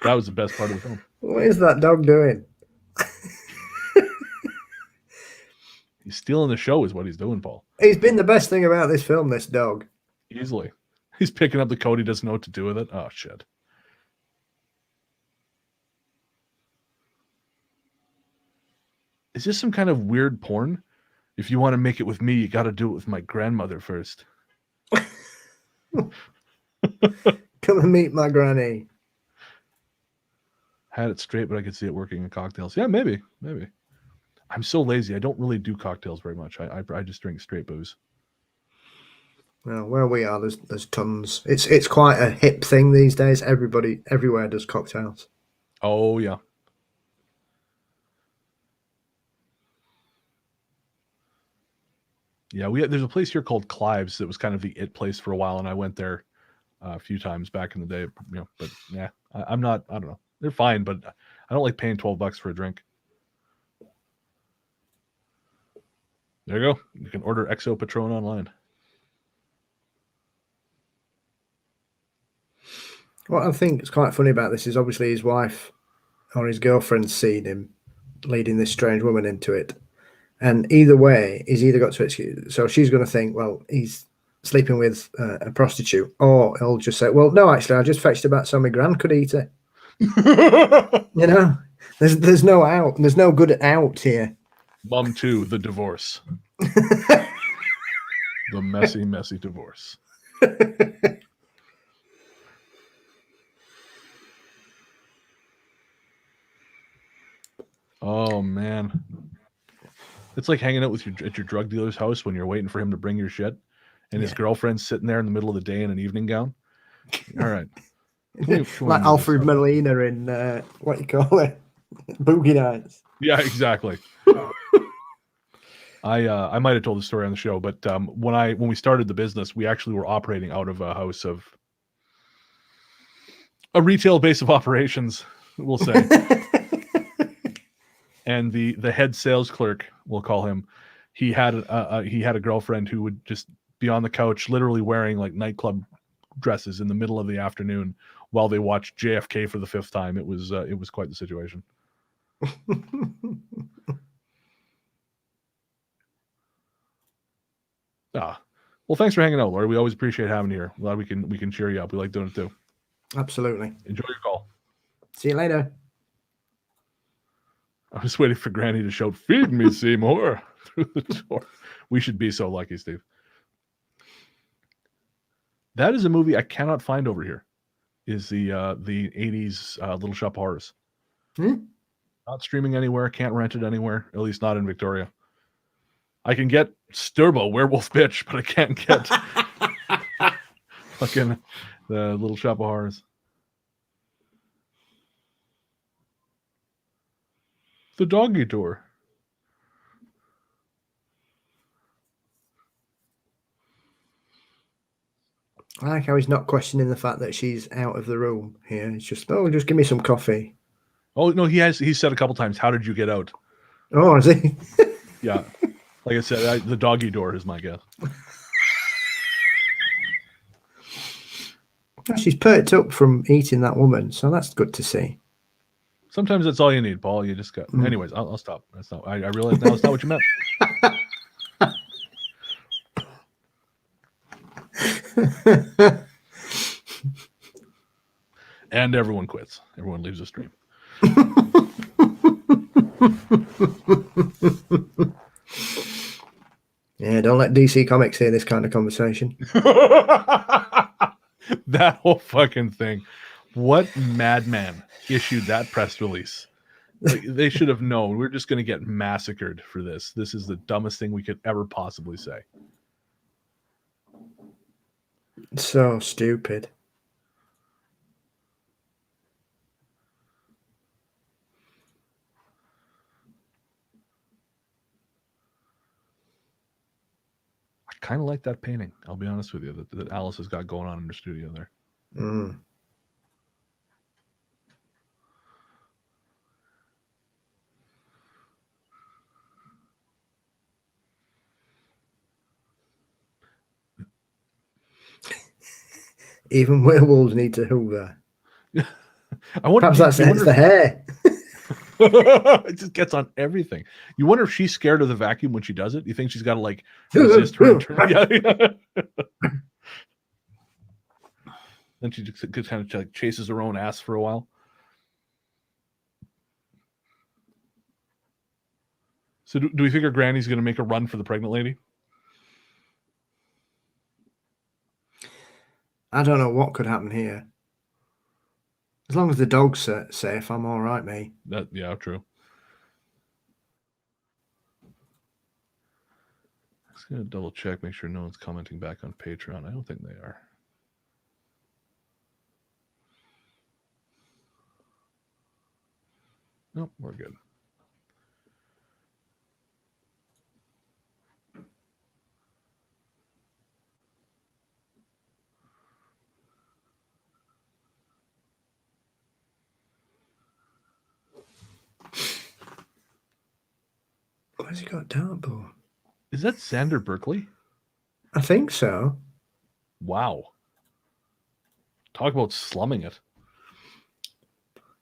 That was the best part of the film. What is that dog doing? He's stealing the show is what he's doing, Paul. He's been the best thing about this film, this dog. Easily. He's picking up the coat. He doesn't know what to do with it. Oh, shit. Is this some kind of weird porn? If you want to make it with me, you got to do it with my grandmother first. Come and meet my granny. Had it straight, but I could see it working in cocktails. Yeah, maybe. I'm so lazy. I don't really do cocktails very much. I just drink straight booze. Well, where we are, there's tons. It's quite a hip thing these days. Everybody everywhere does cocktails. Oh yeah. Yeah, there's a place here called Clive's that was kind of the it place for a while, and I went there a few times back in the day. But yeah, I don't know. They're fine, but I don't like paying $12 for a drink. There you go. You can order XO Patron online. What I think is quite funny about this is obviously his wife or his girlfriend's seen him leading this strange woman into it. And either way, he's either got to excuse. So she's going to think, well, he's sleeping with a prostitute. Or he'll just say, well, no, actually, I just fetched it back so my gran could eat it. You know, there's no out. There's no good out here. Mum 2, the divorce. The messy, messy divorce. Oh, man. It's like hanging out with at your drug dealer's house when you're waiting for him to bring your shit, and his girlfriend's sitting there in the middle of the day in an evening gown. All right. Like Alfred Molina in, what you call it? Boogie Nights. Yeah, exactly. I might have told the story on the show, but when we started the business, we actually were operating out of a house of a retail base of operations, we'll say. And the head sales clerk, we'll call him, he had a girlfriend who would just be on the couch, literally wearing like nightclub dresses in the middle of the afternoon while they watched JFK for the 5th time. It was quite the situation. Well, thanks for hanging out, Lori. We always appreciate having you here. Glad we can cheer you up. We like doing it too. Absolutely. Enjoy your call. See you later. I was waiting for Granny to shout, "Feed me, Seymour," through the door. We should be so lucky, Steve. That is a movie I cannot find over here. Is the 80s Little Shop of Horrors. Not streaming anywhere. Can't rent it anywhere. At least not in Victoria. I can get Sturbo, Werewolf Bitch, but I can't get fucking the Little Shop of Horrors. The Doggy Door. I like how he's not questioning the fact that she's out of the room here. It's just, oh, just give me some coffee. Oh, no, he said a couple times, how did you get out? Oh, is he? Yeah. Like I said, the doggy door is my guess. She's perked up from eating that woman, so that's good to see. Sometimes that's all you need, Paul. You just got... Anyways, I'll stop. That's not... I realize now it's not what you meant. And everyone quits. Everyone leaves the stream. Yeah, don't let DC Comics hear this kind of conversation. That whole fucking thing. What madman issued that press release? Like, they should have known. We're just going to get massacred for this. This is the dumbest thing we could ever possibly say. So stupid. I kind of like that painting. I'll be honest with you, that Alice has got going on in her studio there. Even werewolves need to hoover. I wonder. Perhaps that's the hair. It just gets on everything. You wonder if she's scared of the vacuum when she does it. You think she's got to like resist her? Then she just kind of like chases her own ass for a while. So do we figure Granny's going to make a run for the pregnant lady? I don't know what could happen here. As long as the dog's safe, I'm all right, mate. Yeah, true. Just gonna double check, make sure no one's commenting back on Patreon. I don't think they are. Nope, we're good. Where's he got dartboard? Is that Sander Berkeley? I think so. Wow. Talk about slumming it.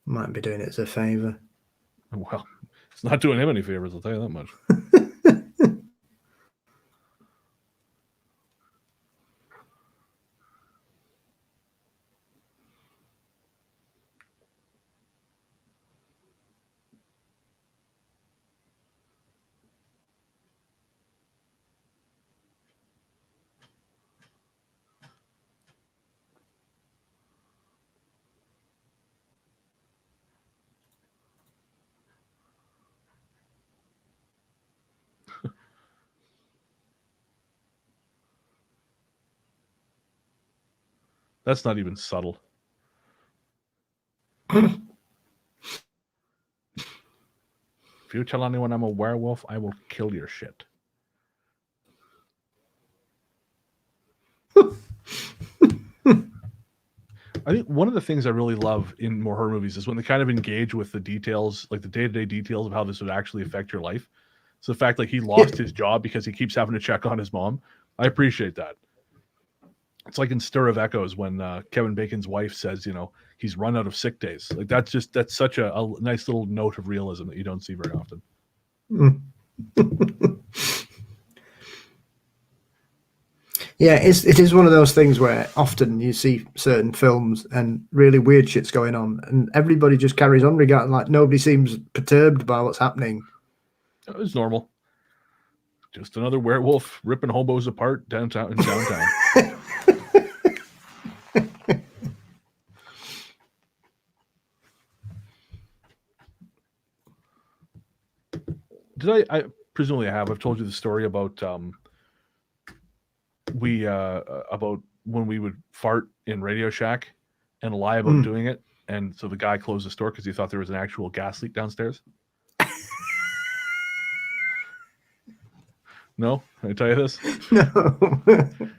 Might be doing it as a favour. Well, it's not doing him any favors, I'll tell you that much. That's not even subtle. If you tell anyone I'm a werewolf, I will kill your shit. I think one of the things I really love in more horror movies is when they kind of engage with the details, like the day-to-day details of how this would actually affect your life. So the fact like he lost his job because he keeps having to check on his mom, I appreciate that. It's like in Stir of Echoes when Kevin Bacon's wife says, you know, he's run out of sick days. Like that's such a nice little note of realism that you don't see very often. Yeah, it is one of those things where often you see certain films and really weird shit's going on, and everybody just carries on regarding, like nobody seems perturbed by what's happening. It was normal. Just another werewolf ripping hobos apart downtown. Did I presumably I've told you the story about about when we would fart in Radio Shack and lie about doing it, and so the guy closed the store because he thought there was an actual gas leak downstairs. No, can I tell you this? No.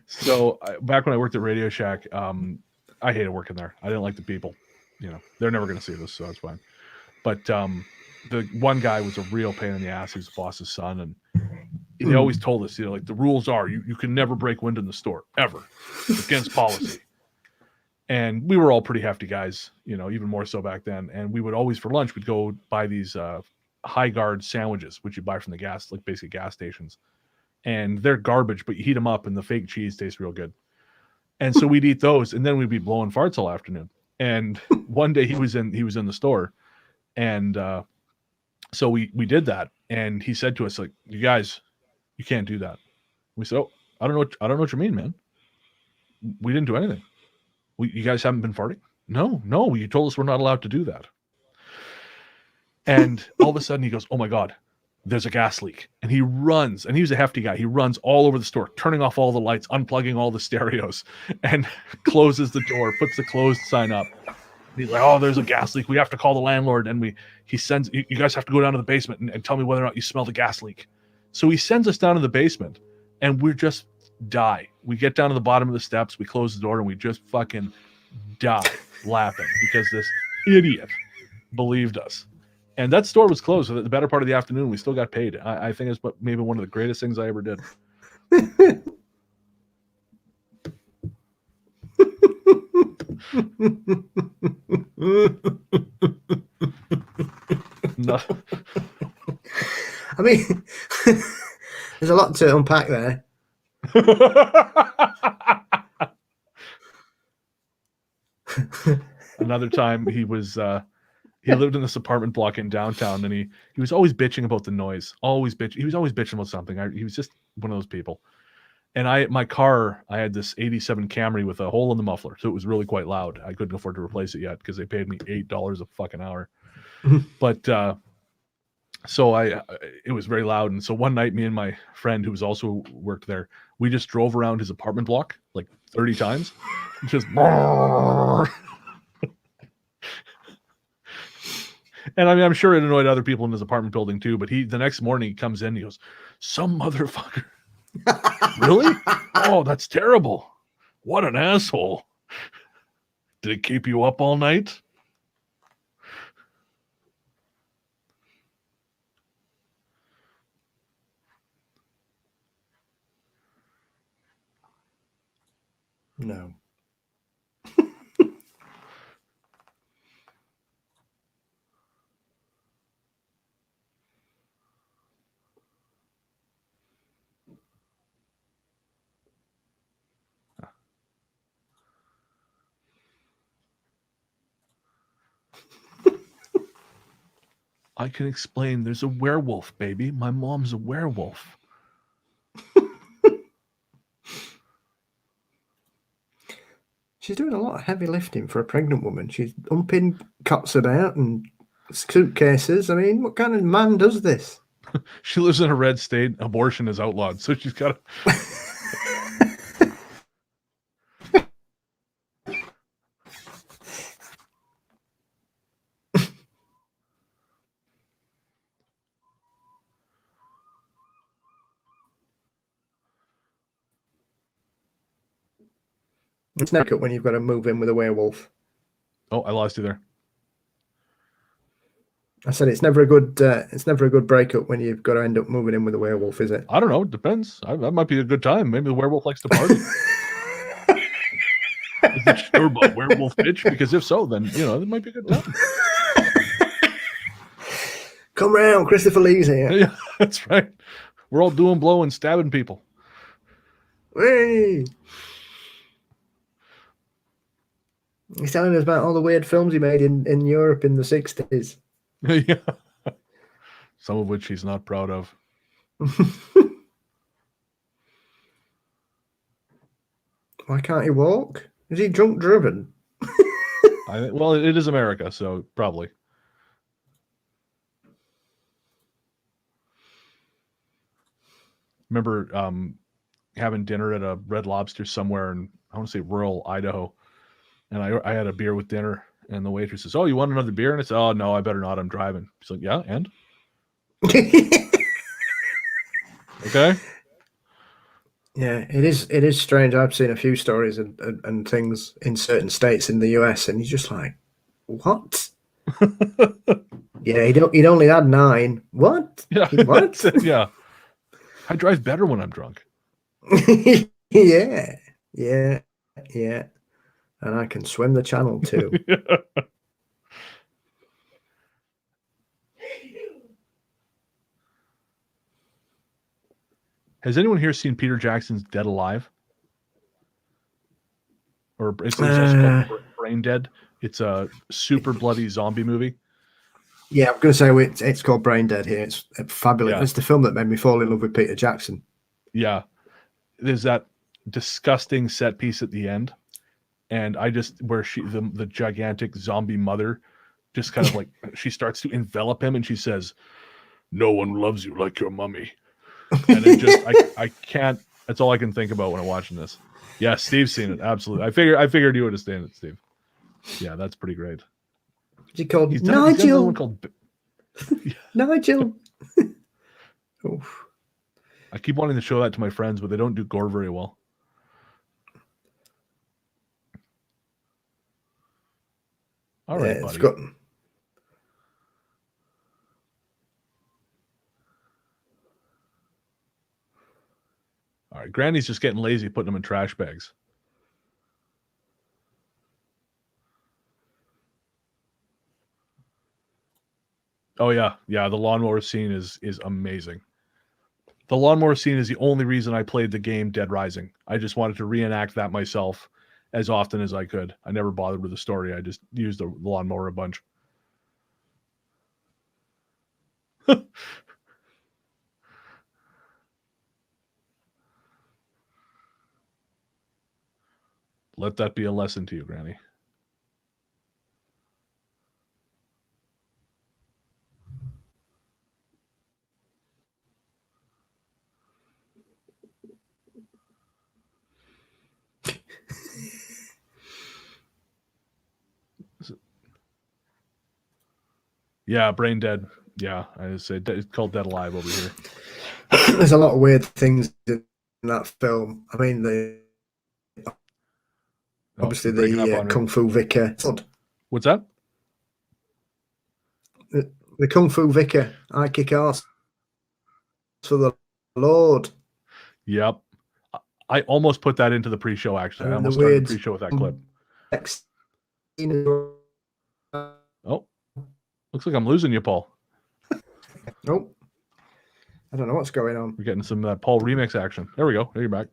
So back when I worked at Radio Shack, I hated working there. I didn't like the people. You know, they're never going to see this, so that's fine. But the one guy was a real pain in the ass. He was the boss's son, and they always told us, you know, like the rules are you can never break wind in the store ever. It's against policy. And we were all pretty hefty guys, you know, even more so back then. And we would always for lunch we'd go buy these high guard sandwiches, which you buy from the gas, like basically gas stations. And they're garbage, but you heat them up and the fake cheese tastes real good. And so we'd eat those, and then we'd be blowing farts all afternoon. And one day he was in the store, and so we did that. And he said to us, like, "You guys, you can't do that." We said, "Oh, I don't know what you mean, man. We didn't do anything. You guys haven't been farting? No, you told us we're not allowed to do that." And all of a sudden he goes, "Oh my God, there's a gas leak." And he runs, and he was a hefty guy. He runs all over the store, turning off all the lights, unplugging all the stereos, and closes the door, puts the closed sign up. And he's like, "Oh, there's a gas leak. We have to call the landlord." And he sends, "You guys have to go down to the basement and tell me whether or not you smell the gas leak." So he sends us down to the basement, and we're just die. We get down to the bottom of the steps, we close the door, and we just fucking die laughing because this idiot believed us. And that store was closed for the better part of the afternoon. We still got paid. I think it's maybe one of the greatest things I ever did. No. I mean, there's a lot to unpack there. Another time he lived in this apartment block in downtown, and he was always bitching about the noise. Always bitch. He was always bitching about something. He was just one of those people. And my I had this 87 Camry with a hole in the muffler, so it was really quite loud. I couldn't afford to replace it yet because they paid me $8 a fucking hour. But so it was very loud. And so one night, me and my friend who was also worked there, we just drove around his apartment block like 30 times. Just and I mean, I'm sure it annoyed other people in his apartment building too, but the next morning he comes in, he goes, "Some motherfucker." Really? Oh, that's terrible. What an asshole. Did it keep you up all night? No. I can explain. There's a werewolf, baby. My mom's a werewolf. She's doing a lot of heavy lifting for a pregnant woman. She's umping cots about and suitcases. I mean, what kind of man does this? She lives in a red state. Abortion is outlawed, so she's got to. It's never good when you've got to move in with a werewolf. Oh, I lost you there. I said it's never a good breakup when you've got to end up moving in with a werewolf, is it? I don't know. It depends. That might be a good time. Maybe the werewolf likes to party. Is it sure about werewolf bitch? Because if so, then it might be a good time. Come round, Christopher Lee's here. Yeah, that's right. We're all doing blow and stabbing people. Hey! He's telling us about all the weird films he made in Europe in the 60s. Yeah. Some of which he's not proud of. Why can't he walk? Is he drunk driven? Well, it is America, so probably. Remember having dinner at a Red Lobster somewhere in, I want to say, rural Idaho. And I had a beer with dinner, and the waitress says, "Oh, you want another beer?" And I said, "Oh, no, I better not. I'm driving." She's like, "Yeah, and?" Okay. Yeah, it is strange. I've seen a few stories and things in certain states in the US, and you're just like, what? Yeah, he'd only had 9. What? Yeah. What? Yeah. I drive better when I'm drunk. Yeah. And I can swim the channel too. Has anyone here seen Peter Jackson's Dead Alive? Or it's also called Brain Dead. It's a super bloody zombie movie. Yeah, I'm going to say it's called Brain Dead here. It's fabulous. Yeah. It's the film that made me fall in love with Peter Jackson. Yeah. There's that disgusting set piece at the end. And where the gigantic zombie mother just kind of like, she starts to envelop him and she says, "No one loves you like your mummy." And it just, I can't, that's all I can think about when I'm watching this. Yeah, Steve's seen it. Absolutely. I figured you would have seen it, Steve. Yeah, that's pretty great. Is he called He's Nigel? done another one called Nigel. Oof. I keep wanting to show that to my friends, but they don't do gore very well. All right, buddy. All right, Granny's just getting lazy putting them in trash bags. Oh yeah, the lawnmower scene is amazing. The lawnmower scene is the only reason I played the game Dead Rising. I just wanted to reenact that myself as often as I could. I never bothered with the story. I just used the lawnmower a bunch. Let that be a lesson to you, Granny. Yeah, Brain Dead. Yeah, I say it's called Dead Alive over here. There's a lot of weird things in that film. I mean, obviously the Kung Fu Vicar. What's that? The Kung Fu Vicar. I kick ass for the Lord. Yep. I almost put that into the pre-show, actually. I almost started the pre-show with that clip. Oh, looks like I'm losing you, Paul. Nope. I don't know what's going on. We're getting some Paul remix action. There we go. There you're back.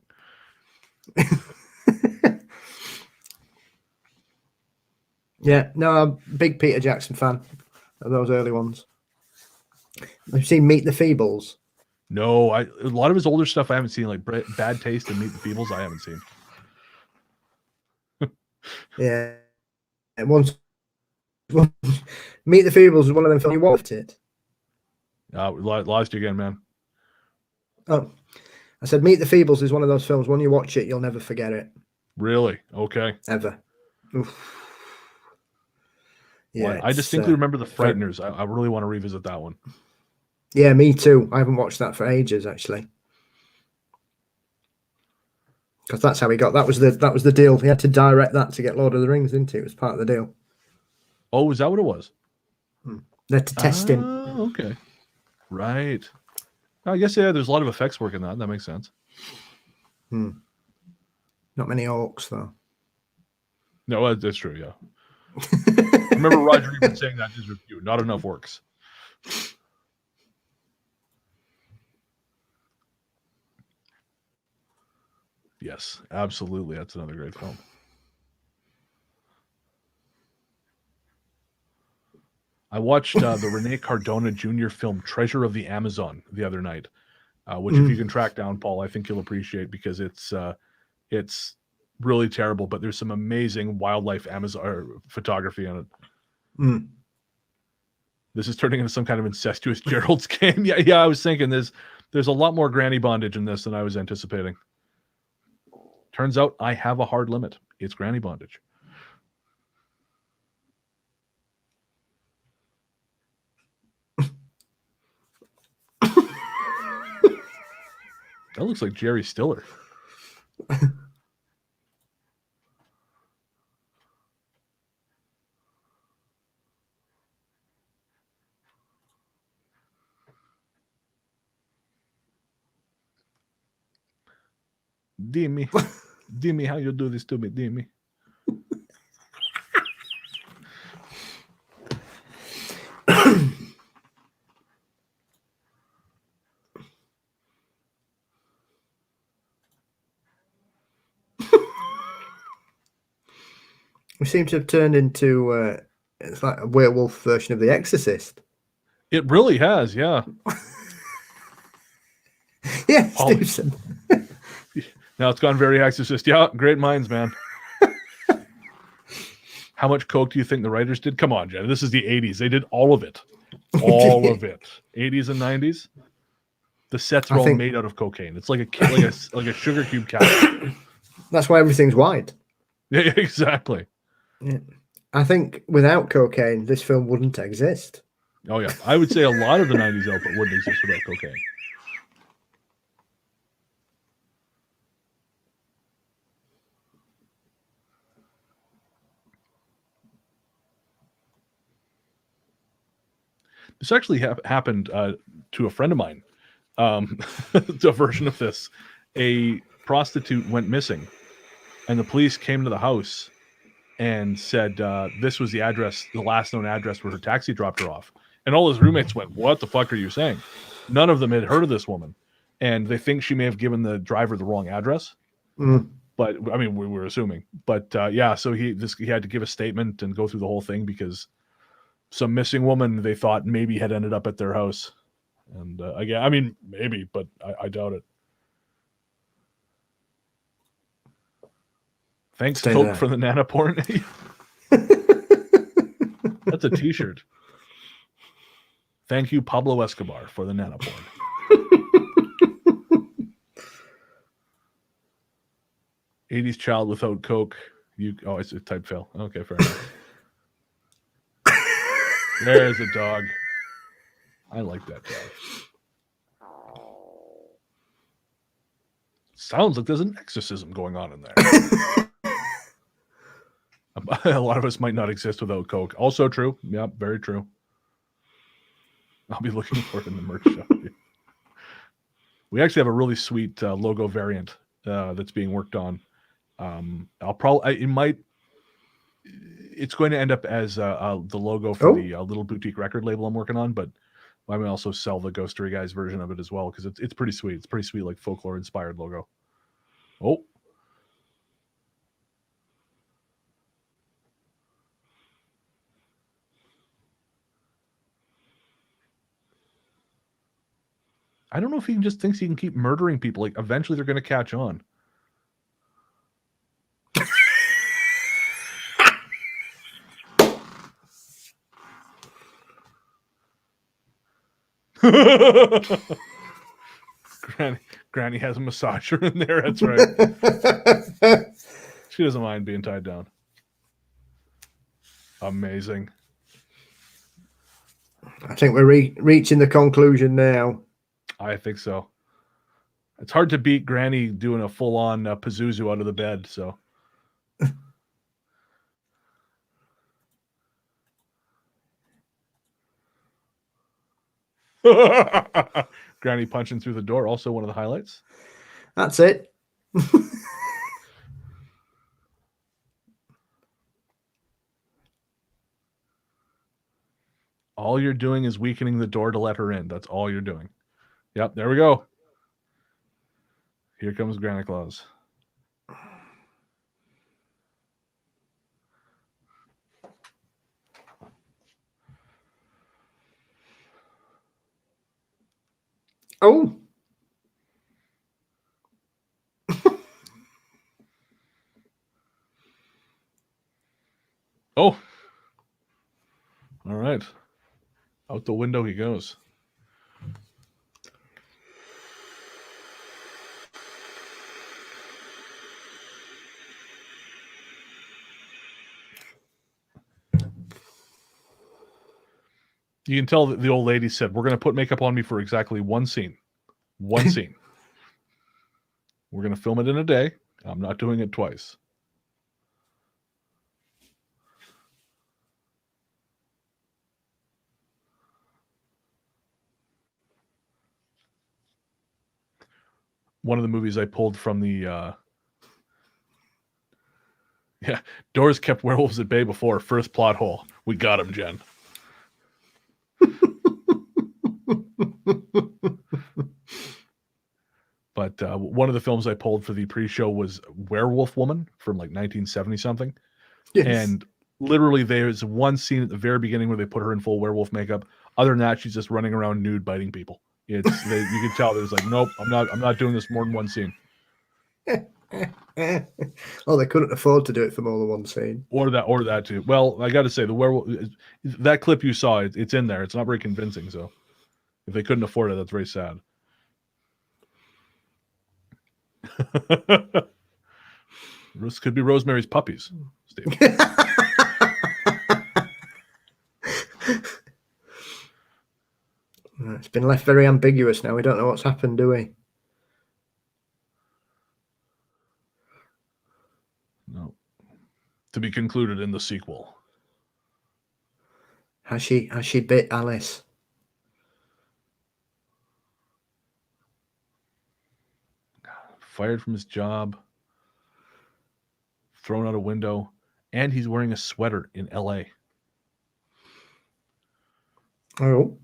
Yeah, no, I'm a big Peter Jackson fan of those early ones. Have you seen Meet the Feebles? No, a lot of his older stuff I haven't seen, like Bad Taste and Meet the Feebles. I haven't seen. Yeah, and once Meet the Feebles is one of them films you watched it. Lost you again, man. Oh, I said Meet the Feebles is one of those films. When you watch it, you'll never forget it. Really? Okay. Ever. Oof. Yeah, well, I distinctly remember The Frighteners. I really want to revisit that one. Yeah, me too. I haven't watched that for ages, actually. Because that's how he got. That was the deal. He had to direct that to get Lord of the Rings, didn't he? It was part of the deal. Oh, is that what it was? They had to test him. Okay. Right. I guess, yeah, there's a lot of effects work in that. That makes sense. Not many orcs, though. No, that's true, yeah. I remember Roger even saying that in his review. Not enough orcs. Yes, absolutely. That's another great film. I watched the Rene Cardona Jr. film Treasure of the Amazon the other night, which if you can track down, Paul, I think you'll appreciate because it's really terrible, but there's some amazing wildlife Amazon photography in it. This is turning into some kind of incestuous Gerald's game. Yeah, I was thinking there's a lot more granny bondage in this than I was anticipating. Turns out I have a hard limit. It's granny bondage. That looks like Jerry Stiller. Dimmy. Dimmy, how you do this to me, Dimmy? We seem to have turned into it's like a werewolf version of The Exorcist. It really has, yeah. Yeah, Stevenson. Now it's gone very Exorcist. Yeah, great minds, man. How much coke do you think the writers did? Come on, Jen. This is the 80s. They did all of it. All of it. 80s and 90s. The sets are all made out of cocaine. It's like a sugar cube cap. That's why everything's white. Yeah, exactly. Yeah. I think without cocaine, this film wouldn't exist. Oh, yeah. I would say a lot of the 90s output wouldn't exist without cocaine. This actually happened to a friend of mine. It's a version of this. A prostitute went missing, and the police came to the house and said this was the address, the last known address where her taxi dropped her off. And all his roommates went, "What the fuck are you saying?" None of them had heard of this woman, and they think she may have given the driver the wrong address. But I mean, we were assuming. But yeah, so he had to give a statement and go through the whole thing because some missing woman they thought maybe had ended up at their house. And again, I mean, maybe, but I doubt it. Thanks, Stay Coke, there. for the nanoporn. That's a t-shirt. Thank you, Pablo Escobar, for the nanoporn. '80s child without Coke. It's a type fail. Okay, fair enough. There's a dog. I like that dog. Sounds like there's an exorcism going on in there. A lot of us might not exist without Coke. Also true. Yep, very true. I'll be looking for it in the merch shop. We actually have a really sweet logo variant that's being worked on. It's going to end up as the logo for the little boutique record label I'm working on, but I may also sell the Ghost Story Guys version of it as well, because it's pretty sweet. It's pretty sweet, like folklore inspired logo. Oh. I don't know if he just thinks he can keep murdering people. Like, eventually they're going to catch on. Granny has a massager in there. That's right. She doesn't mind being tied down. Amazing. I think we're reaching the conclusion now. I think so. It's hard to beat Granny doing a full-on Pazuzu out of the bed. So. Granny punching through the door, also one of the highlights. That's it. All you're doing is weakening the door to let her in. That's all you're doing. Yep, there we go. Here comes Granny Claus. Oh. Oh. All right. Out the window he goes. You can tell that the old lady said, we're going to put makeup on me for exactly one scene. One scene. We're going to film it in a day. I'm not doing it twice. One of the movies I pulled from the Doors kept werewolves at bay before. First plot hole. We got him, Jen. But one of the films I pulled for the pre-show was Werewolf Woman from like 1970 something. Yes. And literally there's one scene at the very beginning where they put her in full werewolf makeup. Other than that, she's just running around nude biting people. You can tell there's like, nope, I'm not doing this more than one scene. Oh, they couldn't afford to do it for more than one scene. Or that too. Well, I got to say, the werewolf, that clip you saw, it's in there. It's not very convincing. So if they couldn't afford it, that's very sad. This could be Rosemary's Puppies, Steve. It's been left very ambiguous now. We don't know what's happened, do we? No. To be concluded in the sequel. Has she bit Alice? Fired from his job. Thrown out a window. And he's wearing a sweater in LA. Oh.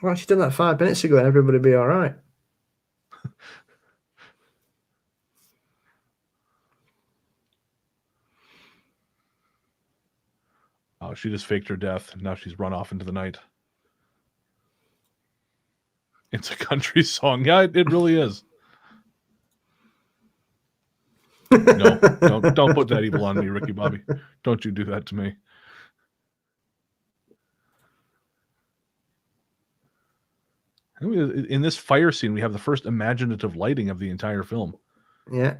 Well, she done that 5 minutes ago and everybody be all right. Oh, she just faked her death. And now she's run off into the night. It's a country song. Yeah, it really is. No, don't put that evil on me, Ricky Bobby. Don't you do that to me. In this fire scene, we have the first imaginative lighting of the entire film. Yeah.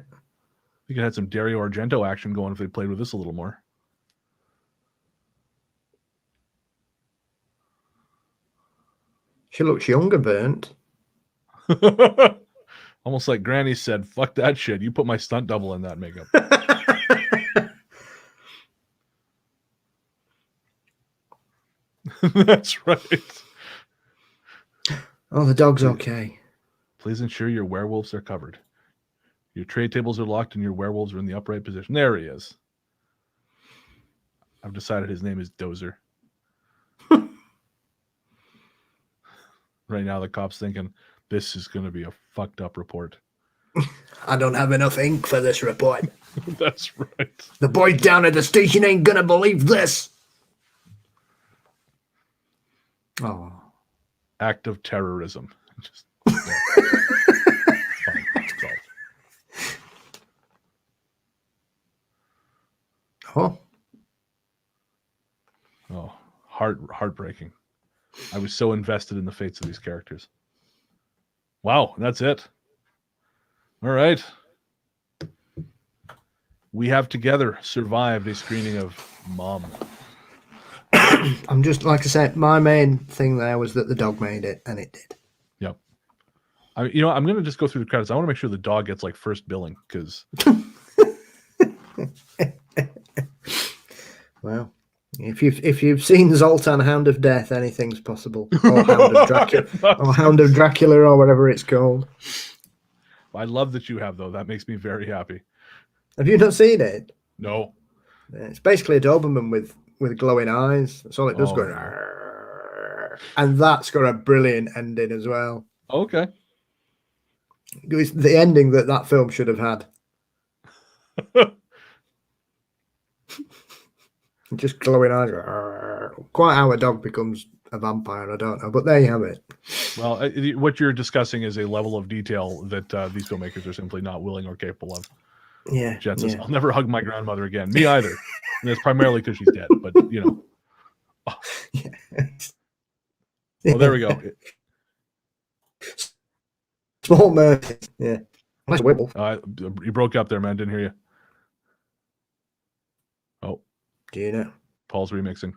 We could have had some Dario Argento action going if they played with this a little more. She looks younger, burnt. Almost like Granny said, fuck that shit. You put my stunt double in that makeup. That's right. Oh, the dog's okay. Please ensure your werewolves are covered. Your tray tables are locked and your werewolves are in the upright position. There he is. I've decided his name is Dozer. Right now, the cop's thinking, this is going to be a fucked up report. I don't have enough ink for this report. That's right. The boys down at the station ain't gonna believe this. Oh. Act of terrorism. Just, yeah. Fine, it's solved. Oh, heartbreaking. I was so invested in the fates of these characters. Wow, that's it. All right. We have together survived a screening of Mom. I'm just, like I said, my main thing there was that the dog made it, and it did. Yep. I'm going to just go through the credits. I want to make sure the dog gets like first billing because. Well, if you've seen Zoltan, Hound of Death, anything's possible, or Hound of Dracula, or Hound of Dracula, or whatever it's called. I love that you have, though. That makes me very happy. Have you not seen it? No. It's basically a Doberman with glowing eyes. That's all it does. Going, and that's got a brilliant ending as well. Okay. It was the ending that film should have had. Just glowing eyes. Quite how a dog becomes a vampire, I don't know, but there you have it. Well, what you're discussing is a level of detail that these filmmakers are simply not willing or capable of. Yeah. Jen says, yeah. I'll never hug my grandmother again. Me either. And that's primarily because she's dead, but you know. Oh. Yeah. Well, there we go. Small mercy. Yeah. Nice wibble. You broke up there, man. Didn't hear you. Oh. Do you know? Paul's remixing.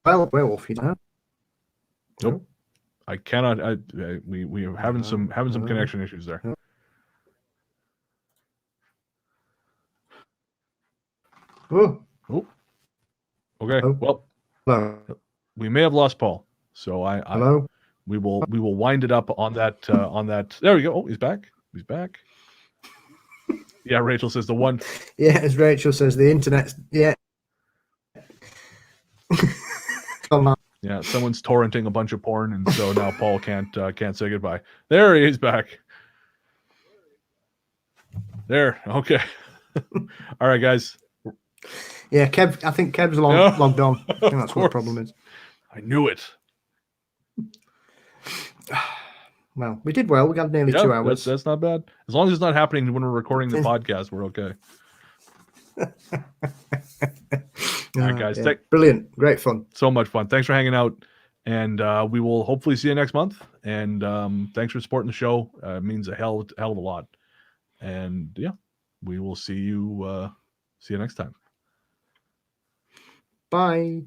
Well, werewolf, you know. Nope. I cannot. We are having some connection issues there. Oh. Oh. Okay. Oh. Well, Hello. we may have lost Paul, so Hello. we will wind it up on that There we go. Oh, he's back. He's back. Yeah, Rachel says the one. Yeah, as Rachel says, the internet's Yeah, someone's torrenting a bunch of porn, and so now Paul can't say goodbye. There he is back. There. Okay. All right, guys. Yeah, Kev. I think Kev's logged on. I think that's what the course. problem is. I knew it. Well, we did well. We got nearly 2 hours. That's not bad. As long as it's not happening when we're recording the podcast, we're okay. All right, guys. Yeah. Brilliant. Great fun. So much fun. Thanks for hanging out. And we will hopefully see you next month. And thanks for supporting the show. It means a hell of a lot. And yeah, we will see you next time. Bye.